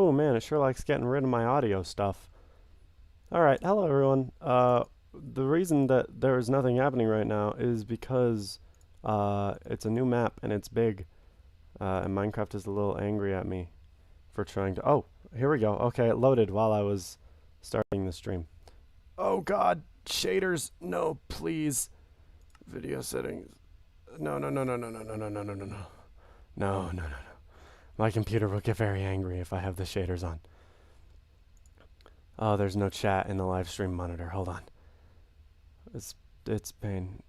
Oh man, it sure likes getting rid of my audio stuff. Alright, hello everyone. The reason that there is nothing happening right now is because it's a new map and it's big. And Minecraft is a little angry at me for trying to... Oh, here we go. Okay, it loaded while I was starting the stream. Oh god, shaders, no, please. Video settings. No, no, no, no, no, no, no, no, no, no, no, no. No, no, no, no. My computer will get very angry if I have the shaders on. Oh, there's no chat in the live stream monitor. Hold on. It's pain.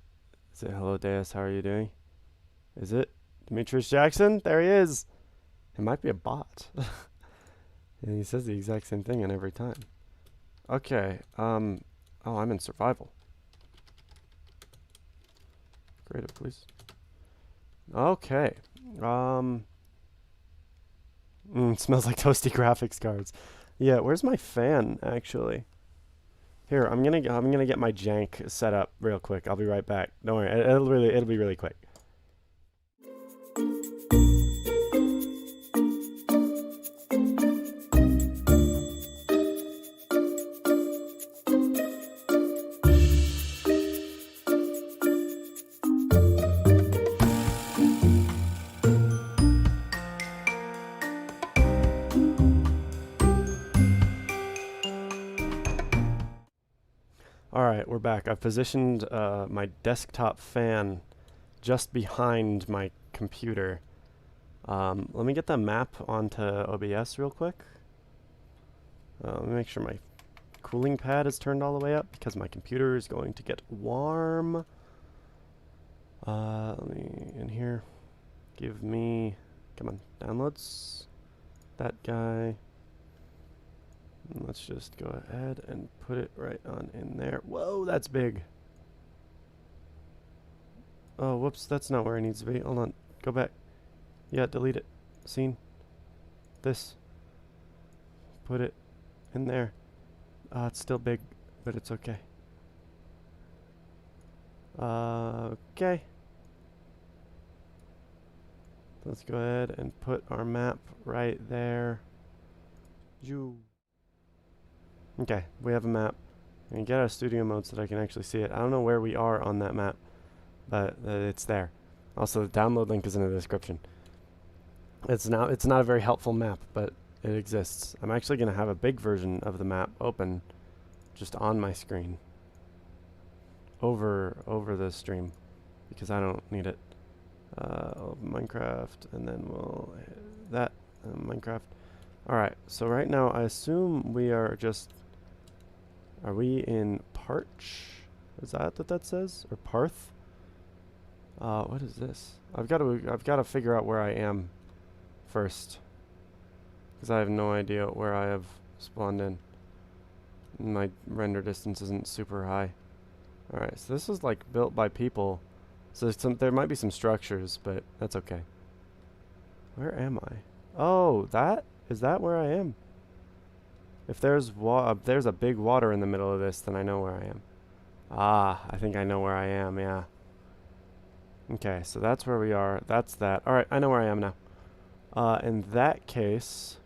Is it hello Deus? How are you doing? Is it Demetrius Jackson? There he is. It might be a bot. And he says the exact same thing in every time. Okay. Oh, I'm in survival. Creative, please. Okay. It smells like toasty graphics cards. Yeah, where's my fan actually? Here, I'm gonna get my jank set up real quick. I'll be right back. Don't worry, it'll be really quick. Alright, we're back. I've positioned my desktop fan just behind my computer. Let me get the map onto OBS real quick. Let me make sure my cooling pad is turned all the way up because my computer is going to get warm. Let me, in here, give me, come on, downloads, that guy. Let's just go ahead and put it right on in there. Whoa, that's big. Oh, whoops, that's not where it needs to be. Hold on, go back. Yeah, delete it. Scene. This. Put it in there. It's still big, but it's okay. Okay. Let's go ahead and put our map right there. Okay, we have a map. I can get out of studio mode so that I can actually see it. I don't know where we are on that map, but it's there. Also, the download link is in the description. It's not a very helpful map, but it exists. I'm actually going to have a big version of the map open just on my screen over the stream because I don't need it. Minecraft, and then we'll hit that Minecraft. Alright, so right now I assume we are just... Are we in Parch? Is that what that says? Or Parth? What is this? I've got to figure out where I am first, because I have no idea where I have spawned in. My render distance isn't super high. All right, so this is like built by people, so there might be some structures, but that's okay. Where am I? Oh, is that where I am? If there's a big water in the middle of this, then I know where I am. Ah, I think I know where I am, yeah. Okay, so that's where we are. That's that. Alright, I know where I am now. In that case,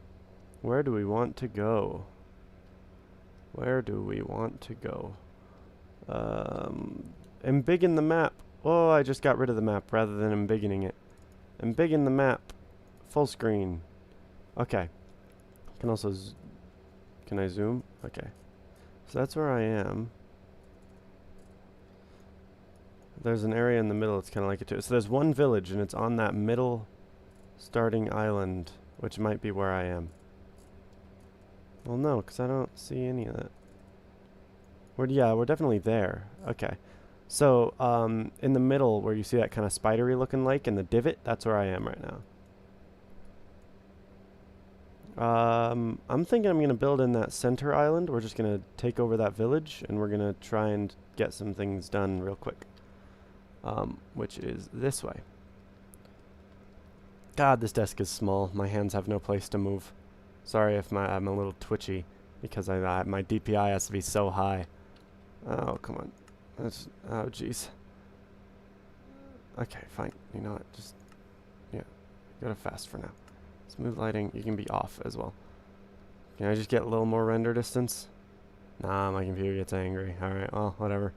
where do we want to go? Where do we want to go? Embiggen the map. Oh, I just got rid of the map rather than embiggening it. Embiggen the map. Full screen. Okay. Can also... Can I zoom? Okay. So that's where I am. There's an area in the middle. It's kind of like it too. So there's one village, and it's on that middle starting island, which might be where I am. Well, no, because I don't see any of that. Yeah, we're definitely there. Okay. So, in the middle, where you see that kind of spidery looking lake in the divot, that's where I am right now. I'm thinking I'm going to build in that center island. We're just going to take over that village, and we're going to try and get some things done real quick. Which is this way. God, this desk is small. My hands have no place to move. Sorry if I'm a little twitchy, because my DPI has to be so high. Oh, come on. Oh, jeez. Okay, fine. You know what? Just, yeah, go to fast for now. Smooth lighting, you can be off as well. Can I just get a little more render distance? Nah, my computer gets angry. Alright, well, whatever.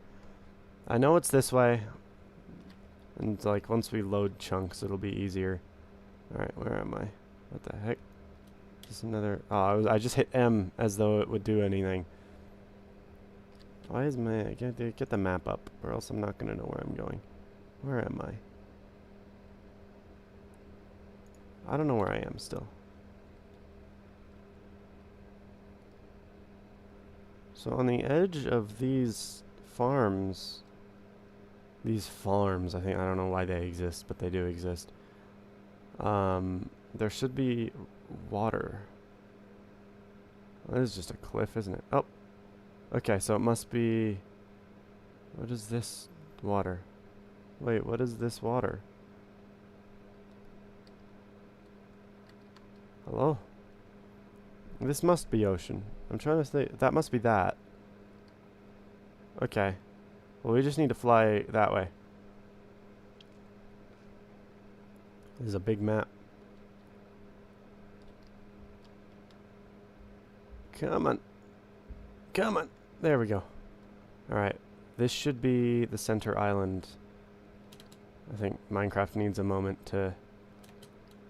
I know it's this way. And like once we load chunks, it'll be easier. Alright, where am I? What the heck? Just another... Oh, I just hit M as though it would do anything. Why is my... Get the map up, or else I'm not going to know where I'm going. Where am I? I don't know where I am still. So on the edge of these farms... I think, I don't know why they exist, but they do exist. There should be water. Well, this is just a cliff, isn't it? Oh! Okay, so it must be... What is this water? Wait, what is this water? Hello? This must be ocean. I'm trying to think. That must be that. Okay. Well, we just need to fly that way. This is a big map. Come on. Come on. There we go. Alright. This should be the center island. I think Minecraft needs a moment to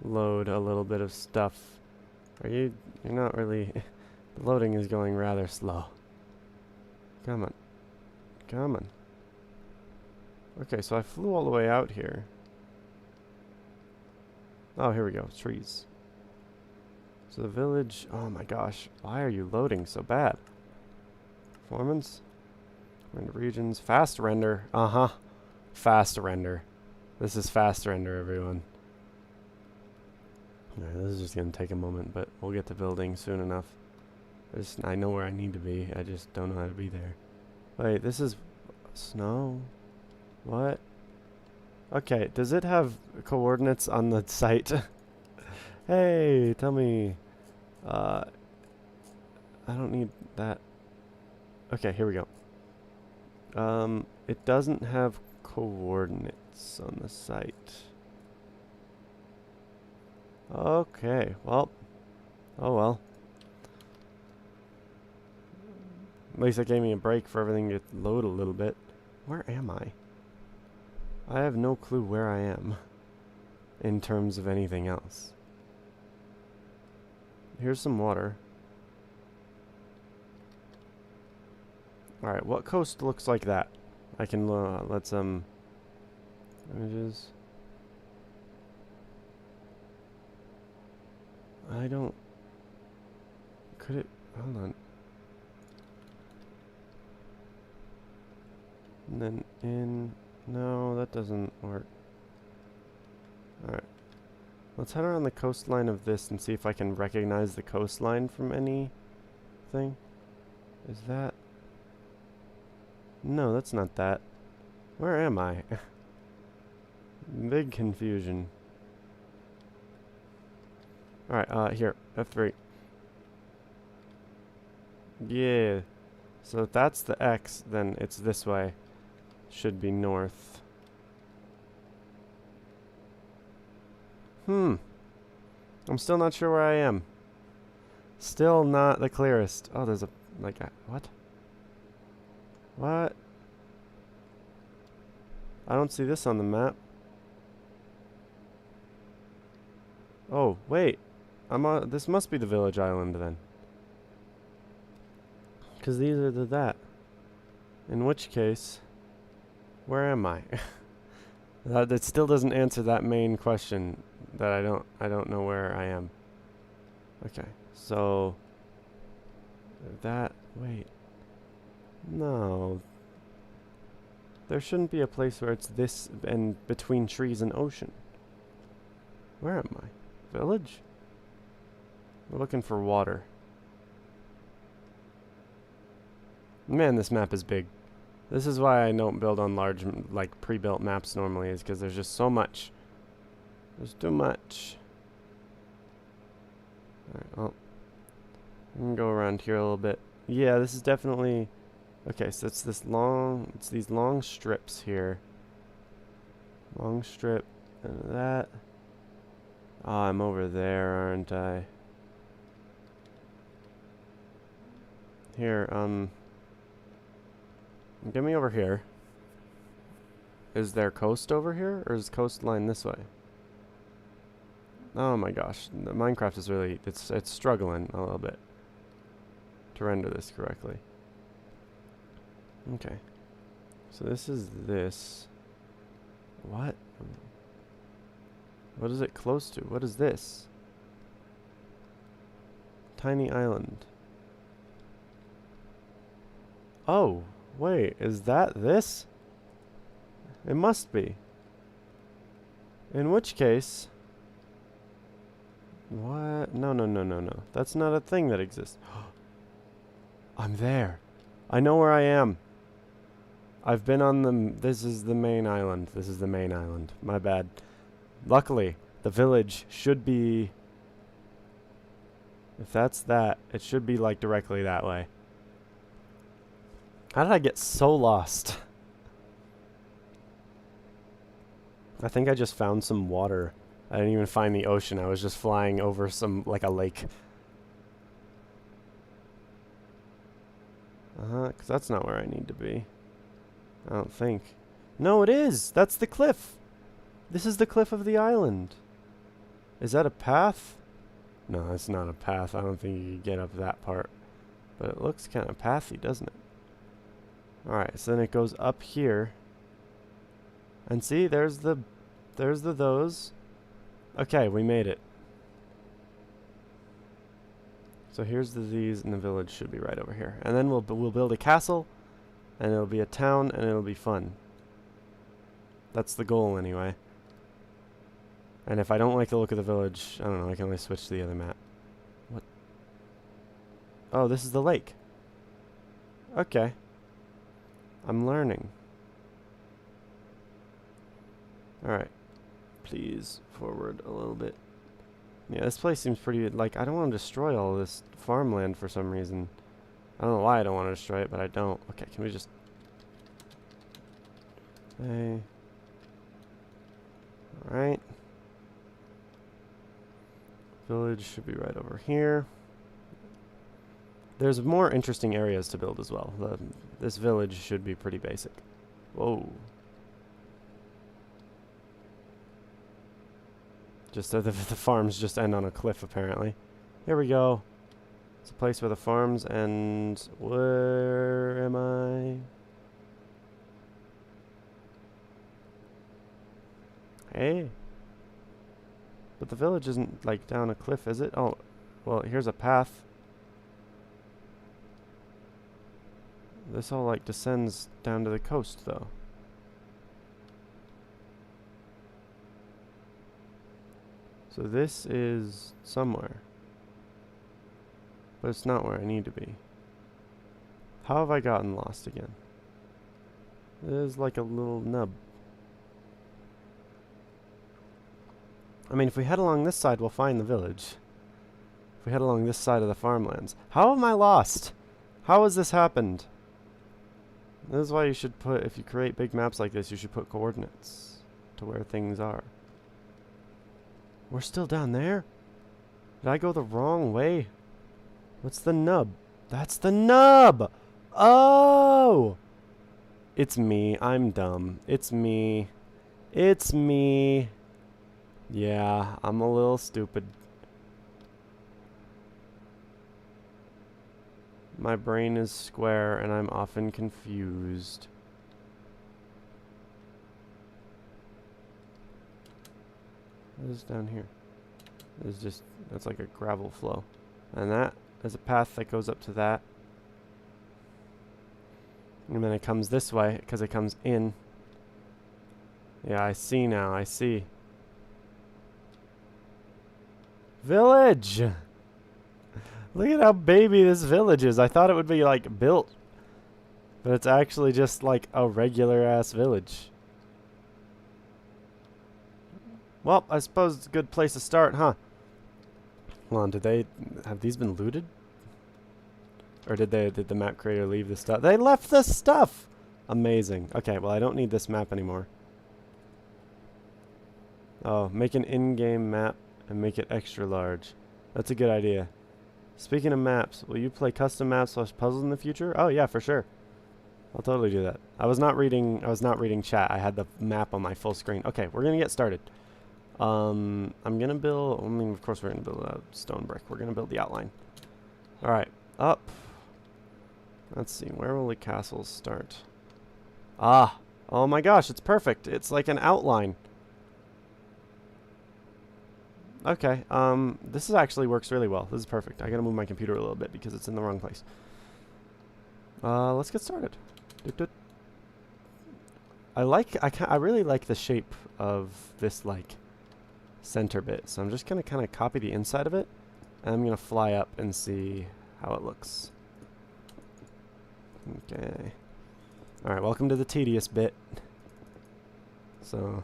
load a little bit of stuff. You're not really... The loading is going rather slow. Come on. Come on. Okay, so I flew all the way out here. Oh, here we go. Trees. So the village... Oh my gosh. Why are you loading so bad? Performance? Render regions. Fast render. Uh-huh. Fast render. This is fast render, everyone. Alright, this is just going to take a moment, but we'll get to building soon enough. I know where I need to be. I just don't know how to be there. Wait, this is snow? What? Okay, does it have coordinates on the site? Hey, tell me. I don't need that. Okay, here we go. It doesn't have coordinates on the site. Okay, well. Oh well. At least it gave me a break for everything to load a little bit. Where am I? I have no clue where I am in terms of anything else. Here's some water. Alright, what coast looks like that? I can let some images. I don't... Could it... Hold on. And then in... No, that doesn't work. Alright. Let's head around the coastline of this and see if I can recognize the coastline from anything. Is that... No, that's not that. Where am I? Big confusion. Alright, here. F3. Yeah. So if that's the X, then it's this way. Should be north. I'm still not sure where I am. Still not the clearest. Oh, there's a... Like a... What? What? I don't see this on the map. Oh, wait. I'm on... This must be the village island, then. Because these are that. In which case... Where am I? That still doesn't answer that main question that I don't know where I am. Okay, so that wait. No. There shouldn't be a place where it's this and between trees and ocean. Where am I? Village? We're looking for water. Man, this map is big. This is why I don't build on large, like, pre-built maps normally, is because there's just so much. There's too much. Alright, well. I'm gonna go around here a little bit. Yeah, this is definitely... Okay, so it's this long... It's these long strips here. Long strip. And that. Oh, I'm over there, aren't I? Here, get me over here. Is there coast over here, or is coastline this way? Oh my gosh, the Minecraft is really, it's struggling a little bit to render this correctly. Okay. So this is this. What? What is it close to? What is this? Tiny island. Oh, wait, is that this? It must be. In which case... What? No, no, no, no, no. That's not a thing that exists. I'm there. I know where I am. I've been on the... This is the main island. This is the main island. My bad. Luckily, the village should be... If that's that, it should be like directly that way. How did I get so lost? I think I just found some water. I didn't even find the ocean. I was just flying over some, like a lake. Because that's not where I need to be. I don't think. No, it is! That's the cliff! This is the cliff of the island. Is that a path? No, it's not a path. I don't think you can get up that part. But it looks kind of pathy, doesn't it? Alright, so then it goes up here. And see, there's the those. Okay, we made it. So here's the these, and the village should be right over here. And then we'll build a castle, and it'll be a town, and it'll be fun. That's the goal, anyway. And if I don't like the look of the village, I don't know, I can always switch to the other map. What? Oh, this is the lake. Okay. I'm learning. Alright. Please, forward a little bit. Yeah, this place seems pretty, like, I don't want to destroy all this farmland for some reason. I don't know why I don't want to destroy it, but I don't. Okay, can we just... Hey. Alright. Village should be right over here. There's more interesting areas to build as well. This village should be pretty basic. Whoa. Just so the farms just end on a cliff, apparently. Here we go. It's a place where the farms end. Where am I? Hey. But the village isn't, like, down a cliff, is it? Oh, well, here's a path. This all, like, descends down to the coast, though. So this is somewhere. But it's not where I need to be. How have I gotten lost again? There's like a little nub. I mean, if we head along this side, we'll find the village. If we head along this side of the farmlands. How am I lost? How has this happened? This is why you should put, if you create big maps like this, you should put coordinates to where things are. We're still down there? Did I go the wrong way? What's the nub? That's the nub! Oh! It's me. I'm dumb. It's me. It's me. Yeah, I'm a little stupid. My brain is square and I'm often confused. What is down here? There's just, that's like a gravel flow. And that is a path that goes up to that. And then it comes this way, because it comes in. Yeah, I see now, I see. Village! Look at how baby this village is. I thought it would be, like, built. But it's actually just, like, a regular-ass village. Well, I suppose it's a good place to start, huh? Hold on, have these been looted? Or did the map creator leave the stuff? They left the stuff! Amazing. Okay, well, I don't need this map anymore. Oh, make an in-game map and make it extra large. That's a good idea. Speaking of maps, will you play custom maps / puzzles in the future? Oh yeah, for sure. I'll totally do that. I was not reading chat. I had the map on my full screen. Okay, we're gonna get started. I'm gonna build, I mean, of course we're gonna build a stone brick. We're gonna build the outline. Alright, up. Let's see, where will the castles start? Ah, oh my gosh, it's perfect. It's like an outline. Okay, this actually works really well. This is perfect. I gotta move my computer a little bit because it's in the wrong place. Let's get started. I really like the shape of this, like, center bit. So I'm just gonna kind of copy the inside of it, and I'm gonna fly up and see how it looks. Okay. Alright, welcome to the tedious bit. So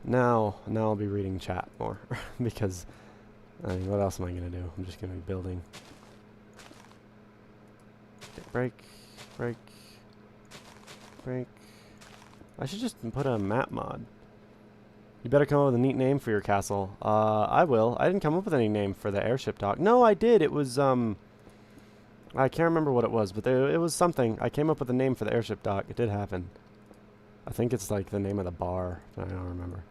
now I'll be reading chat more because I mean, what else am I gonna do? I'm just gonna be building. Okay, break. I should just put a map mod. You better come up with a neat name for your castle. I will. I didn't come up with any name for the airship dock. No, I did. It was, I can't remember what it was, but it was something. I came up with a name for the airship dock. It did happen. I think it's like the name of the bar. I don't remember.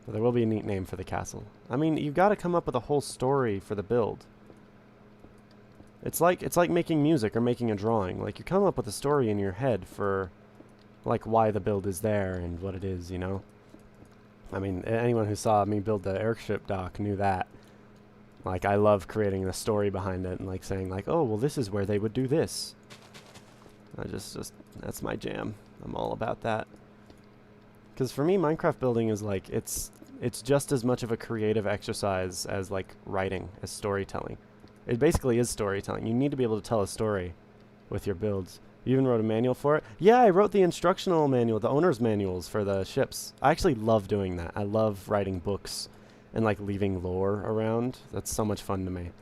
But there will be a neat name for the castle. I mean, you've got to come up with a whole story for the build. It's like making music or making a drawing. Like, you come up with a story in your head for, like, why the build is there and what it is, you know? I mean, anyone who saw me build the airship dock knew that. Like, I love creating the story behind it and, like, saying, like, oh, well, this is where they would do this. I just that's my jam. I'm all about that. Because for me, Minecraft building is, like, it's just as much of a creative exercise as, like, writing, as storytelling. It basically is storytelling. You need to be able to tell a story with your builds. You even wrote a manual for it? Yeah, I wrote the instructional manual, the owner's manuals for the ships. I actually love doing that. I love writing books and, like, leaving lore around. That's so much fun to me.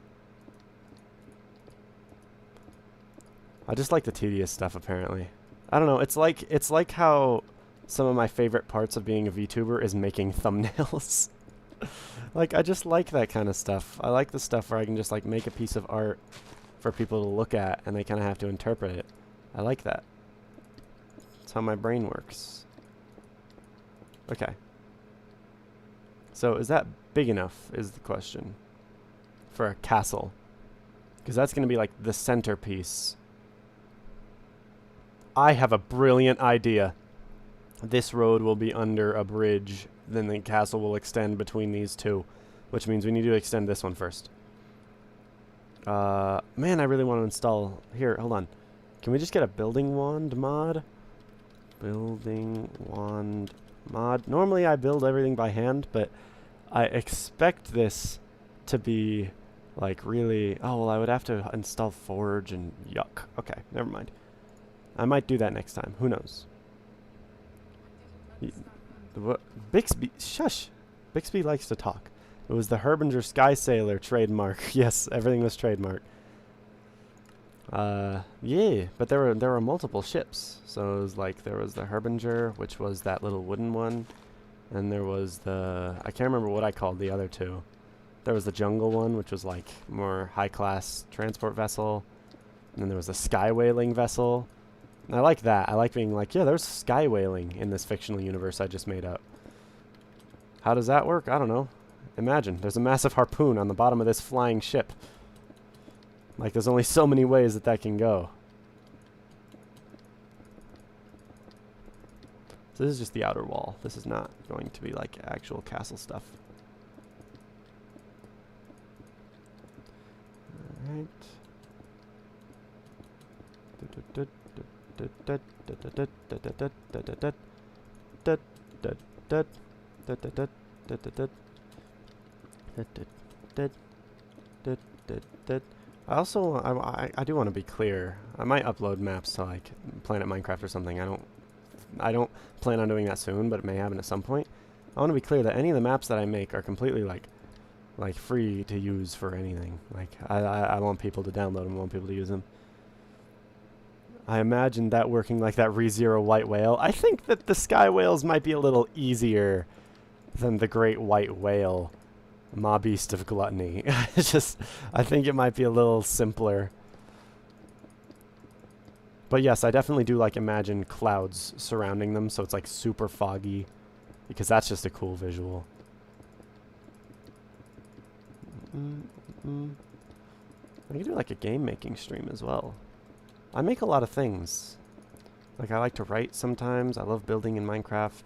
I just like the tedious stuff, apparently. I don't know. It's like how some of my favorite parts of being a VTuber is making thumbnails. Like, I just like that kind of stuff. I like the stuff where I can just, like, make a piece of art for people to look at and they kind of have to interpret it. I like that. That's how my brain works. Okay. So is that big enough is the question for a castle? Because that's going to be like the centerpiece. I have a brilliant idea. This road will be under a bridge, then the castle will extend between these two, which means we need to extend this one first. Man, I really want to install... Here, hold on. Can we just get a building wand mod? Building wand mod. Normally I build everything by hand, but I expect this to be, like, really... Oh, well, I would have to install Forge and yuck. Okay, never mind. I might do that next time. Who knows? Bixby... Shush! Bixby likes to talk. It was the Herbinger Sky Sailor trademark. Yes, everything was trademarked. Yeah, but there were multiple ships. So it was like there was the Herbinger, which was that little wooden one, and there was the I can't remember what I called the other two. There was the jungle one, which was like more high-class transport vessel, and then there was the sky whaling vessel. And I like that. I like being like, yeah, there's sky whaling in this fictional universe I just made up. How does that work? I don't know. Imagine there's a massive harpoon on the bottom of this flying ship. Like, there's only so many ways that can go. So this is just the outer wall. This is not going to be like actual castle stuff. Alright. I also I do want to be clear. I might upload maps to like Planet Minecraft or something. I don't plan on doing that soon, but it may happen at some point. I want to be clear that any of the maps that I make are completely like free to use for anything. Like I want people to download them. I want people to use them. I imagine that working like that ReZero white whale. I think that the sky whales might be a little easier than the great white whale. Ma beast of gluttony. It's just, I think it might be a little simpler. But yes, I definitely do like imagine clouds surrounding them, so it's like super foggy, because that's just a cool visual. I could do like a game making stream as well. I make a lot of things. Like I like to write sometimes. I love building in Minecraft.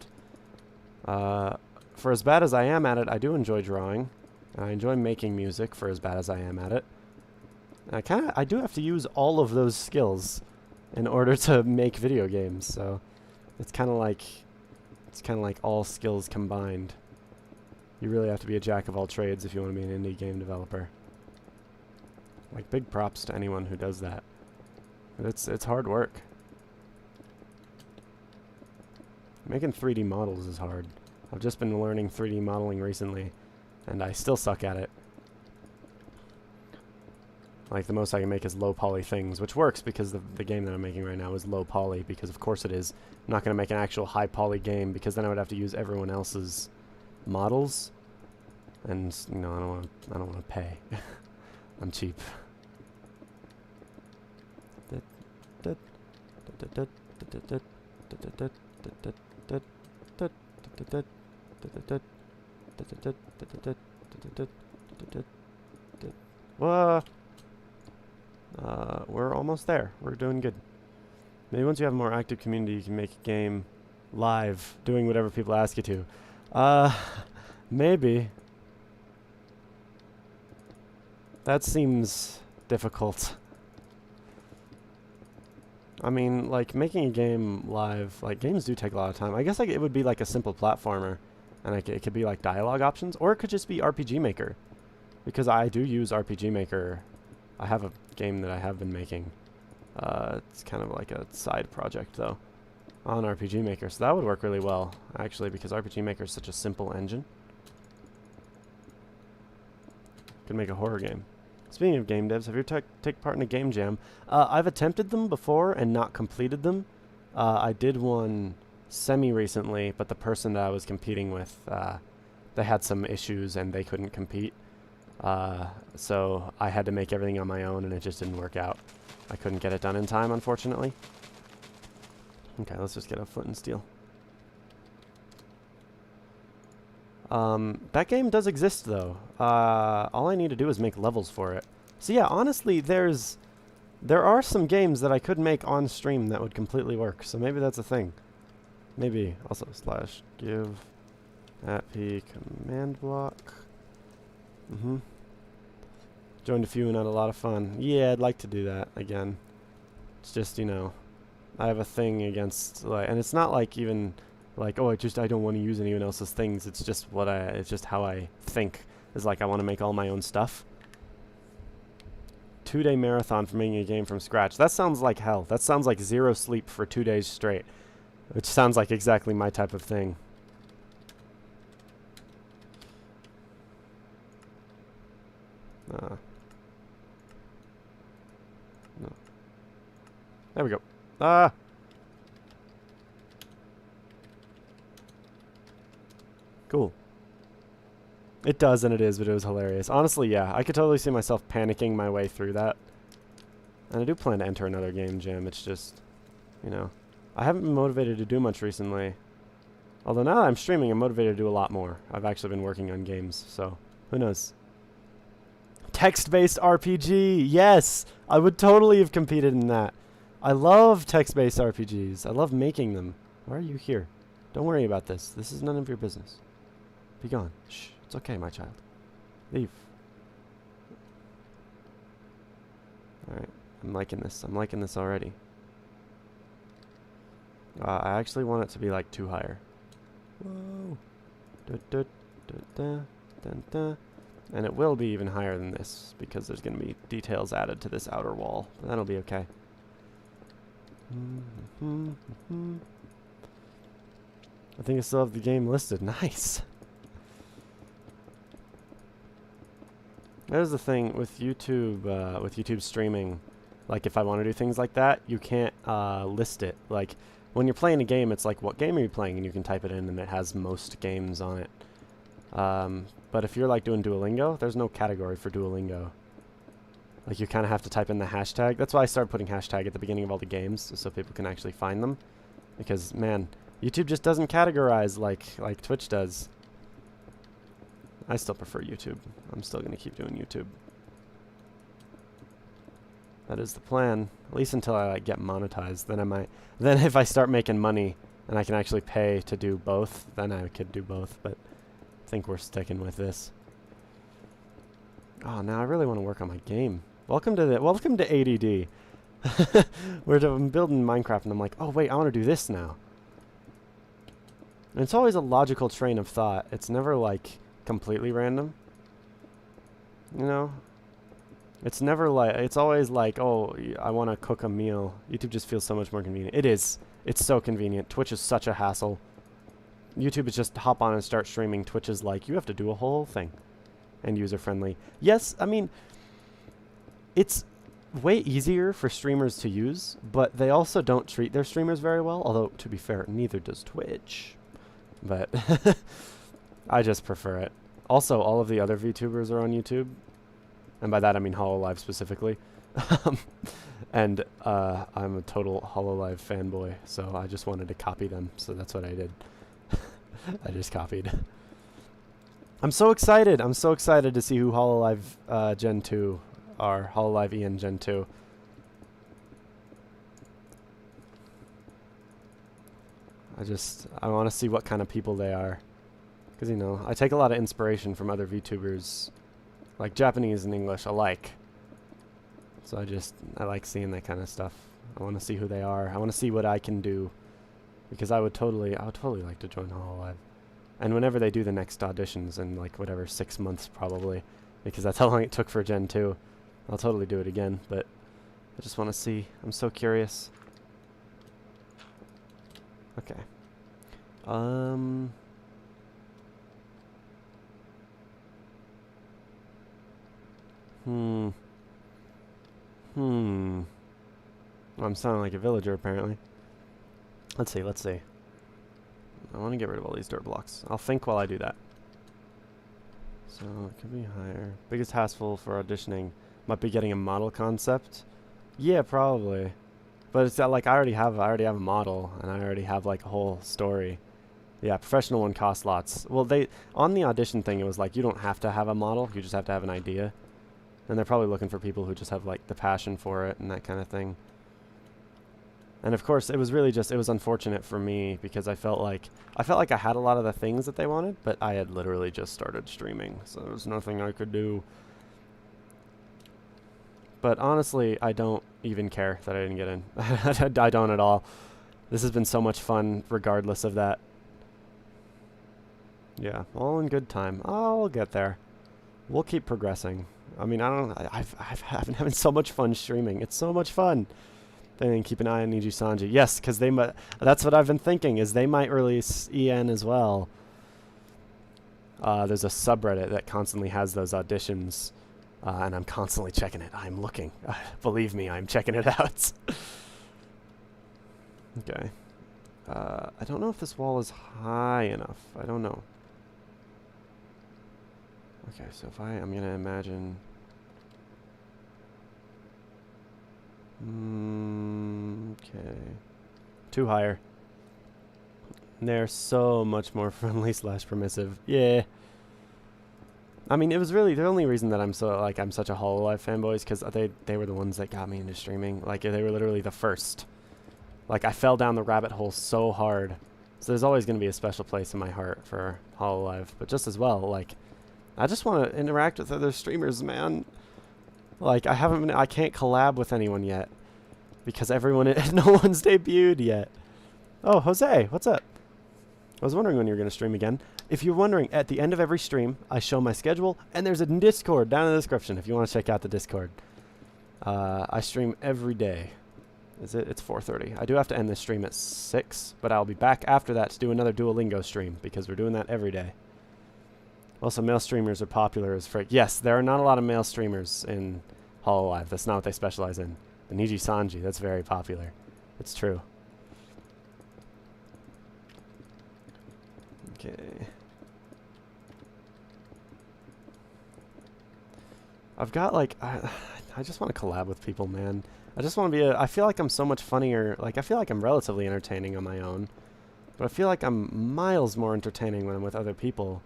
For as bad as I am at it, I do enjoy drawing. And I enjoy making music for as bad as I am at it. And I do have to use all of those skills in order to make video games, so it's kind of like all skills combined. You really have to be a jack of all trades if you want to be an indie game developer. Like, big props to anyone who does that. It's hard work. Making 3D models is hard. I've just been learning 3D modeling recently, and I still suck at it. Like, the most I can make is low poly things, which works because the game that I'm making right now is low poly, because of course it is. I'm not going to make an actual high poly game, because then I would have to use everyone else's models, and, you know, I don't want to pay. I'm cheap. We're almost there. We're doing good. Maybe once you have a more active community, you can make a game live, doing whatever people ask you to. Maybe. That seems difficult. I mean, like, making a game live, like, games do take a lot of time. I guess, like, it would be like a simple platformer, and like, it could be like dialogue options, or it could just be RPG Maker, because I do use RPG Maker. I have a game that I have been making. It's kind of like a side project, though, on RPG Maker, so that would work really well, actually, because RPG Maker is such a simple engine. Could make a horror game. Speaking of game devs, have you take part in a game jam? I've attempted them before and not completed them. I did one semi-recently, but the person that I was competing with, they had some issues and they couldn't compete. So I had to make everything on my own, and it just didn't work out. I couldn't get it done in time, unfortunately. Okay, let's just get a flint and steel. That game does exist, though. All I need to do is make levels for it. So yeah, honestly, there are some games that I could make on stream that would completely work. So maybe that's a thing. Maybe. Also, /give @p command block. Joined a few and had a lot of fun. Yeah, I'd like to do that again. It's just, you know, I have a thing against, like, and it's not like even like, oh, I don't want to use anyone else's things. It's just it's just how I think. Is like, I want to make all my own stuff. 2-day marathon for making a game from scratch. That sounds like hell. That sounds like 0 sleep for 2 days straight. Which sounds like exactly my type of thing. No. There we go. Ah! Cool. It does, and it is, but it was hilarious. Honestly, yeah, I could totally see myself panicking my way through that. And I do plan to enter another game jam. It's just, you know, I haven't been motivated to do much recently. Although now that I'm streaming, I'm motivated to do a lot more. I've actually been working on games, so who knows. Text-based RPG, yes! I would totally have competed in that. I love text-based RPGs. I love making them. Why are you here? Don't worry about this. This is none of your business. Be gone. Shh. It's okay, my child. Leave. Alright. I'm liking this. I'm liking this already. I actually want it to be like 2 higher. Whoa. Da, da, da, da, da, da. And it will be even higher than this, because there's going to be details added to this outer wall. But that'll be okay. I think I still have the game listed. Nice. There's the thing with YouTube streaming. Like, if I want to do things like that, you can't list it. Like, when you're playing a game, it's like, what game are you playing? And you can type it in, and it has most games on it. But if you're like doing Duolingo, there's no category for Duolingo. Like you kind of have to type in the hashtag. That's why I started putting hashtag at the beginning of all the games, so people can actually find them. Because man, YouTube just doesn't categorize like Twitch does. I still prefer YouTube. I'm still gonna keep doing YouTube. That is the plan, at least until I like get monetized. Then I might. Then if I start making money and I can actually pay to do both, then I could do both. But I think we're sticking with this. Oh, now I really want to work on my game. Welcome to ADD. I'm building Minecraft and I'm like, oh wait, I want to do this now. And it's always a logical train of thought. It's never like completely random. You know? It's never like, it's always like, oh, I want to cook a meal. YouTube just feels so much more convenient. It is. It's so convenient. Twitch is such a hassle. YouTube is just hop on and start streaming. Twitch is like, you have to do a whole thing. And user-friendly. Yes, I mean, it's way easier for streamers to use, but they also don't treat their streamers very well. Although, to be fair, neither does Twitch. But I just prefer it. Also, all of the other VTubers are on YouTube. And by that I mean HoloLive specifically. And I'm a total HoloLive fanboy, so I just wanted to copy them, so that's what I did. I just copied. I'm so excited! I'm so excited to see who HoloLive Gen 2 are. HoloLive EN Gen 2. I want to see what kind of people they are. Because, you know, I take a lot of inspiration from other VTubers. Like Japanese and English alike. So I like seeing that kind of stuff. I want to see who they are. I want to see what I can do. Because I would totally like to join HoloLive. And whenever they do the next auditions in like whatever 6 months probably, because that's how long it took for Gen 2, I'll totally do it again. But I just want to see. I'm so curious. Okay. I'm sounding like a villager, apparently. Let's see. I want to get rid of all these dirt blocks. I'll think while I do that. So, it could be higher. Biggest hassle for auditioning might be getting a model concept. Yeah, probably. But it's like I already have a model, and I already have like a whole story. Yeah, professional one costs lots. Well, on the audition thing, it was like you don't have to have a model. You just have to have an idea. And they're probably looking for people who just have like the passion for it and that kind of thing. And of course, it was really just, it was unfortunate for me because I felt like I had a lot of the things that they wanted, but I had literally just started streaming, so there was nothing I could do. But honestly, I don't even care that I didn't get in. I don't at all. This has been so much fun regardless of that. Yeah, all in good time. I'll get there. We'll keep progressing. I mean, I've been having so much fun streaming. It's so much fun. Then keep an eye on Niji Sanji. Yes, because that's what I've been thinking, is they might release EN as well. There's a subreddit that constantly has those auditions, and I'm constantly checking it. I'm looking. Believe me, I'm checking it out. Okay. I don't know if this wall is high enough. I don't know. Okay, so if I'm going to imagine... okay. Too higher. They're so much more friendly / permissive. Yeah. I mean, it was really the only reason that I'm such a HoloLive fanboy is because they were the ones that got me into streaming. Like, they were literally the first. Like, I fell down the rabbit hole so hard. So there's always going to be a special place in my heart for HoloLive. But just as well, like, I just want to interact with other streamers, man. Like, I can't collab with anyone yet. Because no one's debuted yet. Oh, Jose, what's up? I was wondering when you were going to stream again. If you're wondering, at the end of every stream, I show my schedule, and there's a Discord down in the description if you want to check out the Discord. I stream every day. It's 4:30. I do have to end this stream at 6, but I'll be back after that to do another Duolingo stream, because we're doing that every day. Also, male streamers are popular as frick. Yes, there are not a lot of male streamers in HoloLive. That's not what they specialize in. The Niji Sanji, that's very popular. It's true. Okay. I've got like I just want to collab with people, man. I just want to be I feel like I'm so much funnier. Like I feel like I'm relatively entertaining on my own, but I feel like I'm miles more entertaining when I'm with other people.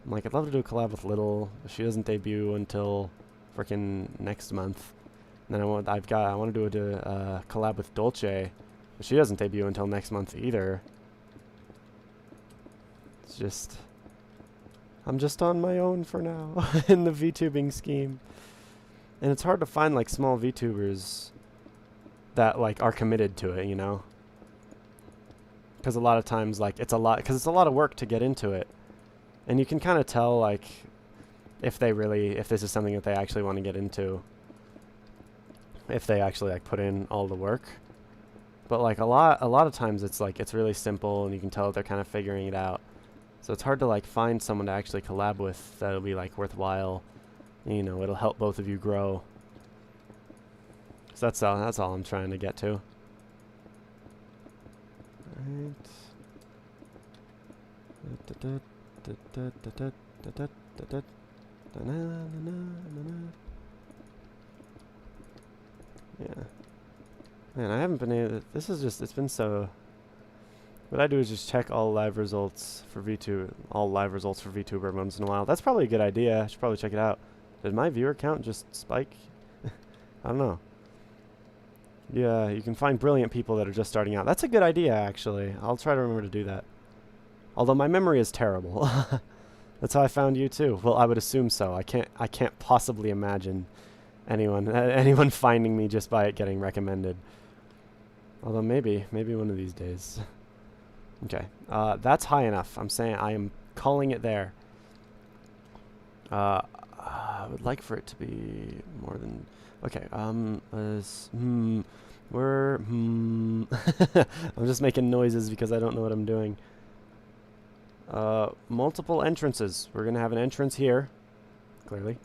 I'm like, I'd love to do a collab with Little. She doesn't debut until freaking next month. And then I want to do a collab with Dolce, but she doesn't debut until next month either. It's just, I'm just on my own for now in the VTubing scheme. And it's hard to find like small VTubers that like are committed to it, you know? Because a lot of times like it's a lot of work to get into it. And you can kind of tell like if this is something that they actually want to get into. If they actually like put in all the work. But like a lot of times it's like it's really simple and you can tell that they're kind of figuring it out. So it's hard to like find someone to actually collab with that'll be like worthwhile. You know, it'll help both of you grow. So that's all I'm trying to get to. Right. Yeah. Man, I haven't been able to, this is just, it's been so, what I do is just check all live results for VTuber once in a while. That's probably a good idea. I should probably check it out. Did my viewer count just spike? I don't know. Yeah, you can find brilliant people that are just starting out. That's a good idea, actually. I'll try to remember to do that. Although my memory is terrible. That's how I found you too. Well, I would assume so. I can't possibly imagine anyone finding me just by it getting recommended. Although maybe one of these days. Okay, that's high enough. I'm saying I am calling it there. I would like for it to be more than. Okay. I'm just making noises because I don't know what I'm doing. Multiple entrances. We're gonna have an entrance here. Clearly.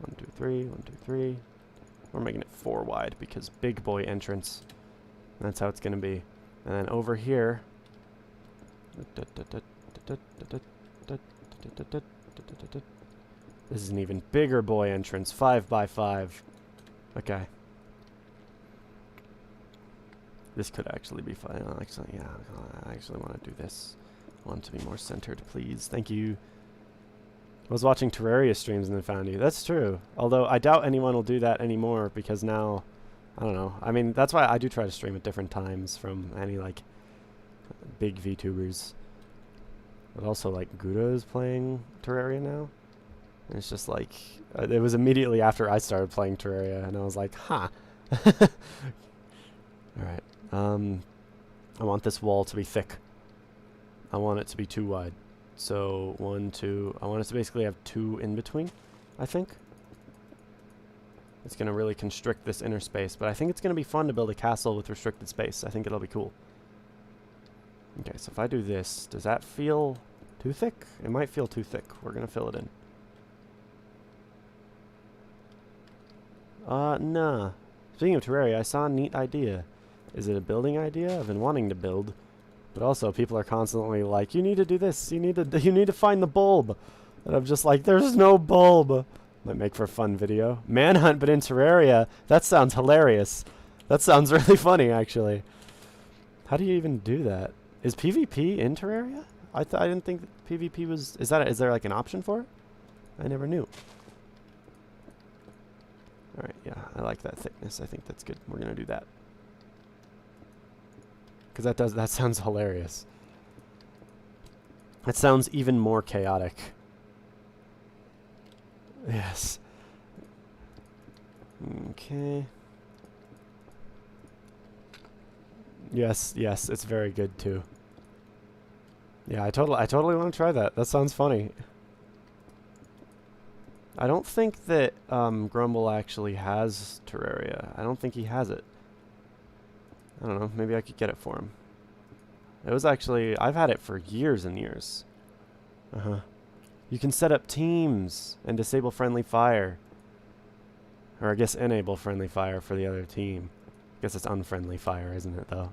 1, 2, 3. 1, 2, 3. We're making it 4 wide because big boy entrance. That's how it's gonna be. And then over here. This is an even bigger boy entrance. 5 by 5. Okay. This could actually be fun. Actually, yeah. I actually want to do this. I want it to be more centered, please. Thank you. I was watching Terraria streams and then found you. That's true. Although I doubt anyone will do that anymore because now, I don't know. I mean, that's why I do try to stream at different times from any like big VTubers. But also like Gouda is playing Terraria now. And it's just like, it was immediately after I started playing Terraria and I was like, huh. Alright. I want this wall to be thick. I want it to be too wide. So 1, 2. I want us to basically have 2 in between, I think. It's going to really constrict this inner space, but I think it's going to be fun to build a castle with restricted space. I think it'll be cool. Okay, so if I do this, does that feel too thick? It might feel too thick. We're going to fill it in. Nah. Speaking of Terraria, I saw a neat idea. Is it a building idea? I've been wanting to build. But also, people are constantly like, you need to do this. You need to find the bulb. And I'm just like, there's no bulb. Might make for a fun video. Manhunt, but in Terraria. That sounds hilarious. That sounds really funny, actually. How do you even do that? Is PvP in Terraria? I didn't think that PvP was. Is there like an option for it? I never knew. All right, yeah, I like that thickness. I think that's good. We're gonna do that. Because that sounds hilarious. It sounds even more chaotic. Yes. Okay. Yes, it's very good too. Yeah, I totally want to try that. That sounds funny. I don't think that Grumble actually has Terraria. I don't think he has it. I don't know. Maybe I could get it for him. It was actually... I've had it for years and years. You can set up teams and disable friendly fire. Or I guess enable friendly fire for the other team. I guess it's unfriendly fire, isn't it, though?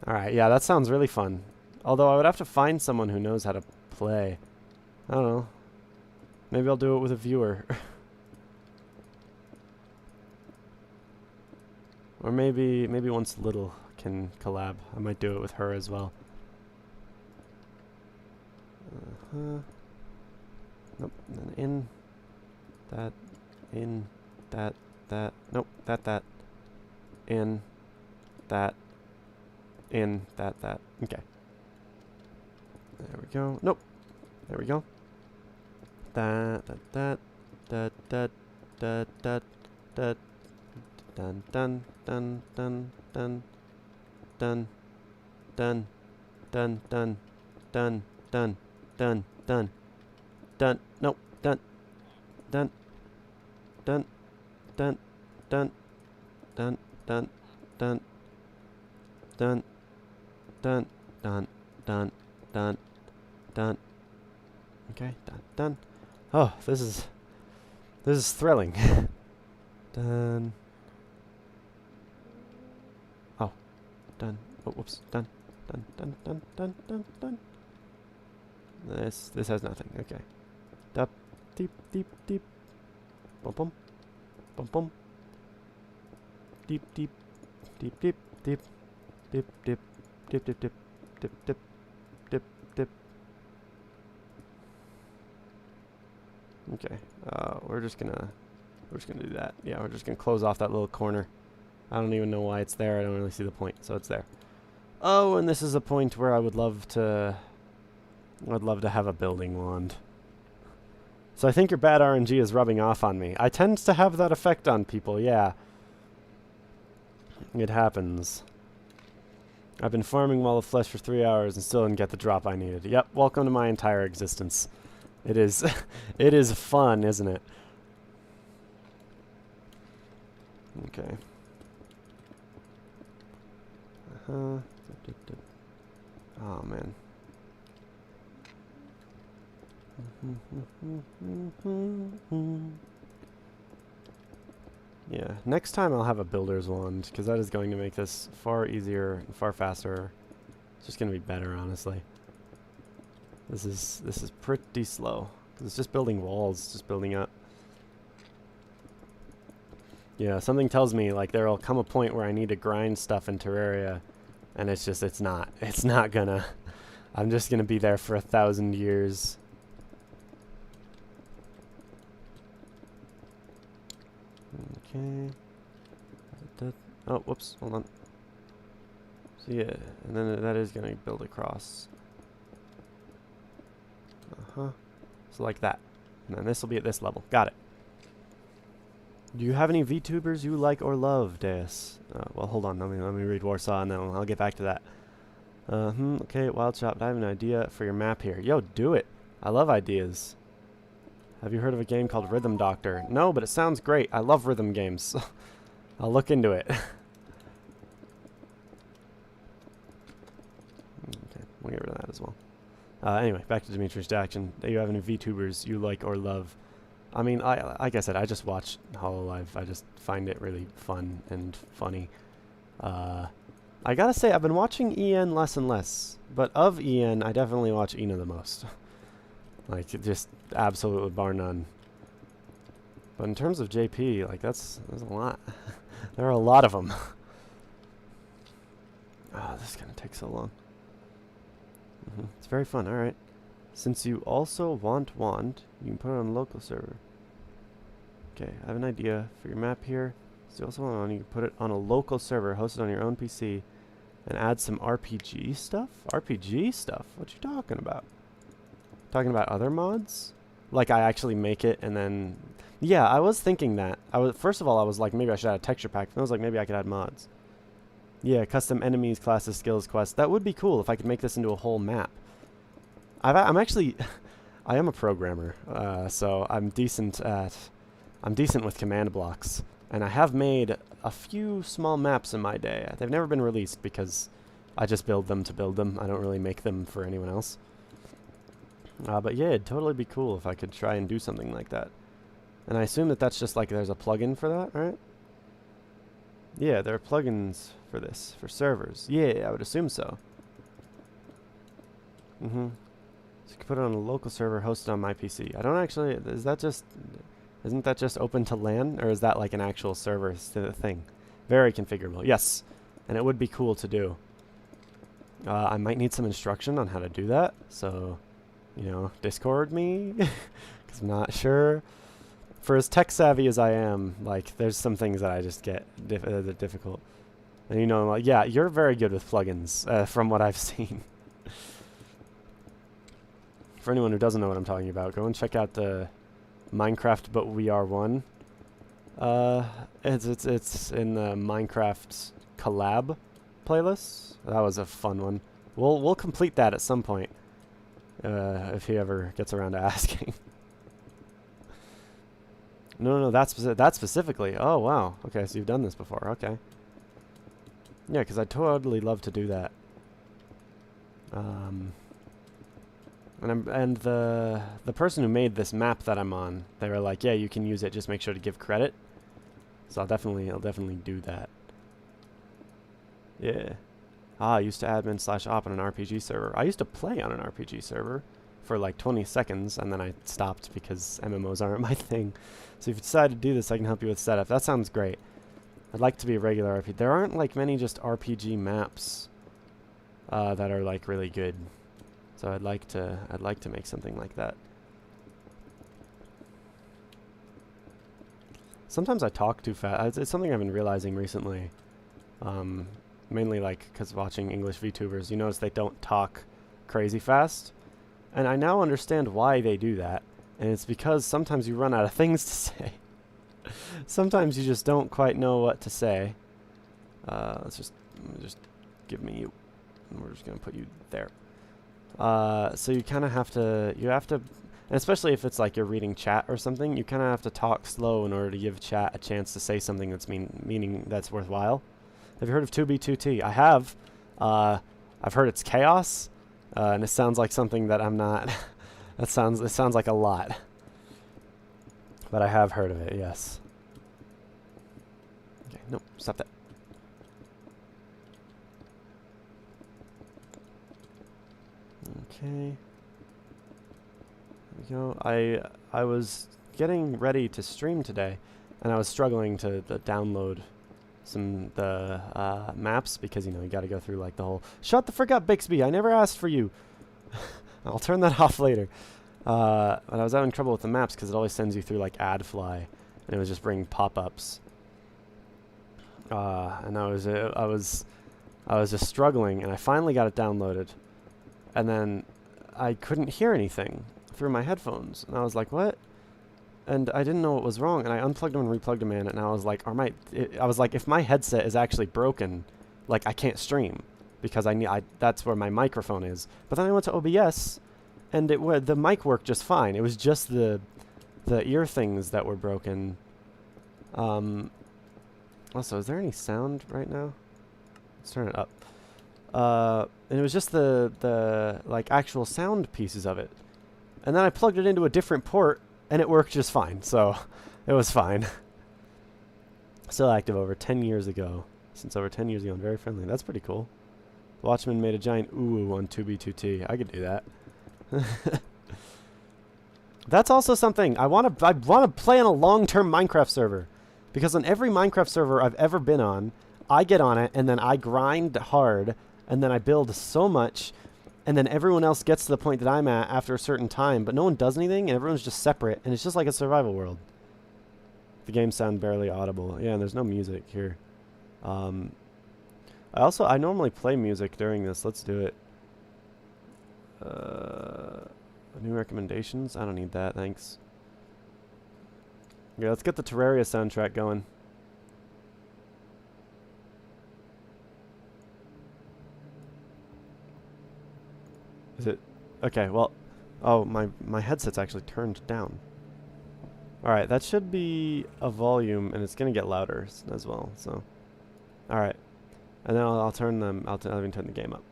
Alright, yeah, that sounds really fun. Although I would have to find someone who knows how to play. I don't know. Maybe I'll do it with a viewer. Or maybe once Little can collab, I might do it with her as well. Nope. And then in that, nope, that, in that, that. Okay. There we go. Nope. There we go. That. Dun dun dun dun dun dun dun dun dun dun dun dun dun dun nope dun dun dun dun dun dun dun dun dun dun dun dun dun dun. Okay, dun dun. Oh, this is thrilling. Dun. Oh, dun. Oh, whoops. Dun. Dun. Dun. Dun. Dun. Dun. Dun. This has nothing. Okay. Dup. Deep. Deep. Deep. Bum bum. Bum bum. Deep. Deep. Deep. Deep. Deep. Deep. Deep. Dip. Dip. Dip. Dip. Dip. Dip. Dip. Okay. We're just gonna do that. Yeah, we're just gonna close off that little corner. I don't even know why it's there. I don't really see the point, so it's there. Oh, and this is a point where I would love to have a building wand. So I think your bad RNG is rubbing off on me. I tend to have that effect on people, yeah. It happens. I've been farming Wall of Flesh for 3 hours and still didn't get the drop I needed. Yep, welcome to my entire existence. It is it is fun, isn't it? Okay. Oh man. Yeah, next time I'll have a builder's wand, because that is going to make this far easier and far faster. It's just going to be better, honestly. This is pretty slow, because it's just building walls, just building up. Yeah, something tells me like there'll come a point where I need to grind stuff in Terraria, and it's not gonna. I'm just gonna be there for 1,000 years. Okay. Oh, whoops, hold on. So yeah, and then that is gonna build across. So like that, and then this will be at this level. Got it. Do you have any VTubers you like or love, Deus? Well, hold on. Let me read Warsaw, and then I'll get back to that. Okay, Wild Shop. I have an idea for your map here. Yo, do it. I love ideas. Have you heard of a game called Rhythm Doctor? No, but it sounds great. I love rhythm games. I'll look into it. Okay, we'll get rid of that as well. Anyway, back to Dimitri's action. Do you have any VTubers you like or love? I mean, like I said, I just watch HoloLive. I just find it really fun and funny. I gotta say, I've been watching EN less and less, but of EN, I definitely watch Ina the most. Like, just absolutely bar none. But in terms of JP, like, there's a lot. There are a lot of them. Oh, this is gonna take so long. It's very fun. All right. Since you also want wand, you can put it on a local server. Okay, I have an idea for your map here. So you also want wand, you can put it on a local server, host it on your own PC, and add some RPG stuff? RPG stuff? What you talking about? Talking about other mods? Like I actually make it and then... Yeah, I was thinking that. First of all, I was like, maybe I should add a texture pack. Then I was like, maybe I could add mods. Yeah, custom enemies, classes, skills, quests. That would be cool if I could make this into a whole map. I'm actually... I am a programmer, so I'm decent with command blocks. And I have made a few small maps in my day. They've never been released because I just build them to build them. I don't really make them for anyone else. But yeah, it'd totally be cool if I could try and do something like that. And I assume that that's just like there's a plugin for that, right? Yeah, there are plugins for this, for servers. Yeah, I would assume so. So you can put it on a local server hosted on my PC. I don't actually, isn't that just open to LAN? Or is that like an actual server thing? Very configurable, yes. And it would be cool to do. I might need some instruction on how to do that. So, you know, Discord me, because I'm not sure. For as tech savvy as I am, like, there's some things that I just get difficult. And you know, like, yeah, you're very good with plugins, from what I've seen. For anyone who doesn't know what I'm talking about, go and check out the Minecraft But We Are One. It's in the Minecraft collab playlist. That was a fun one. We'll complete that at some point, if he ever gets around to asking. No, that's specifically. Oh wow. Okay, so you've done this before. Okay. Yeah, because I'd totally love to do that. And the person who made this map that I'm on, they were like, yeah, you can use it. Just make sure to give credit. So I'll definitely do that. Yeah. I used to admin/op on an RPG server. I used to play on an RPG server for like 20 seconds, and then I stopped because MMOs aren't my thing. So if you decide to do this, I can help you with setup. That sounds great. I'd like to be a regular RPG. There aren't like many just RPG maps that are like really good. So I'd like to make something like that. Sometimes I talk too fast. It's something I've been realizing recently. Mainly like because watching English VTubers, you notice they don't talk crazy fast. And I now understand why they do that. And it's because sometimes you run out of things to say. Sometimes you just don't quite know what to say. Let's just give me you. And we're just going to put you there. So you kind of have to, and especially if it's like you're reading chat or something, you kind of have to talk slow in order to give chat a chance to say something that's meaning that's worthwhile. Have you heard of 2B2T? I have. I've heard it's chaos, and it sounds like something that I'm not. It sounds like a lot. But I have heard of it, yes. Okay, nope, stop that. Okay. There we go. I was getting ready to stream today, and I was struggling to download the maps because, you know, you got to go through like the whole shut the frick up, Bixby, I never asked for you. I'll turn that off later. But I was having trouble with the maps because it always sends you through like AdFly, and it was just bringing pop-ups. And I was just struggling, and I finally got it downloaded, and then I couldn't hear anything through my headphones, and I was like, what? And I didn't know what was wrong, and I unplugged them and replugged them in, and I was like, I was like, if my headset is actually broken, like I can't stream because that's where my microphone is. But then I went to OBS, and the mic worked just fine. It was just the ear things that were broken. Also, is there any sound right now? Let's turn it up. And it was just the like actual sound pieces of it. And then I plugged it into a different port, and it worked just fine, so it was fine. Still active over 10 years ago. Since over 10 years ago, and very friendly. That's pretty cool. Watchman made a giant ooh on 2B2T. I could do that. That's also something. I want to play on a long-term Minecraft server. Because on every Minecraft server I've ever been on, I get on it, and then I grind hard, and then I build so much, and then everyone else gets to the point that I'm at after a certain time, but no one does anything, and everyone's just separate, and it's just like a survival world. The games sound barely audible. Yeah, and there's no music here. I normally play music during this. Let's do it. New recommendations? I don't need that, thanks. Yeah, let's get the Terraria soundtrack going. Is it? Okay, well, oh, my headset's actually turned down. Alright, that should be a volume, and it's going to get louder as well, so. Alright. And then I'll turn the game up.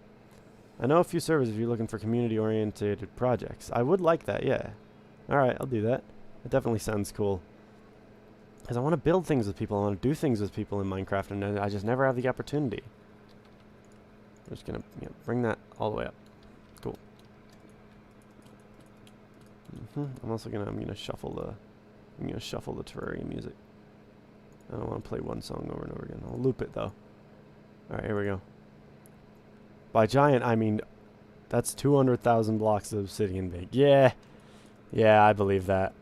I know a few servers if you're looking for community-oriented projects. I would like that, yeah. Alright, I'll do that. It definitely sounds cool. Because I want to build things with people, I want to do things with people in Minecraft, and I just never have the opportunity. I'm just going to bring that all the way up. Cool. I'm also gonna shuffle the Terraria music. I don't want to play one song over and over again. I'll loop it though. All right, here we go. By giant, I mean that's 200,000 blocks of obsidian big. Yeah, yeah, I believe that.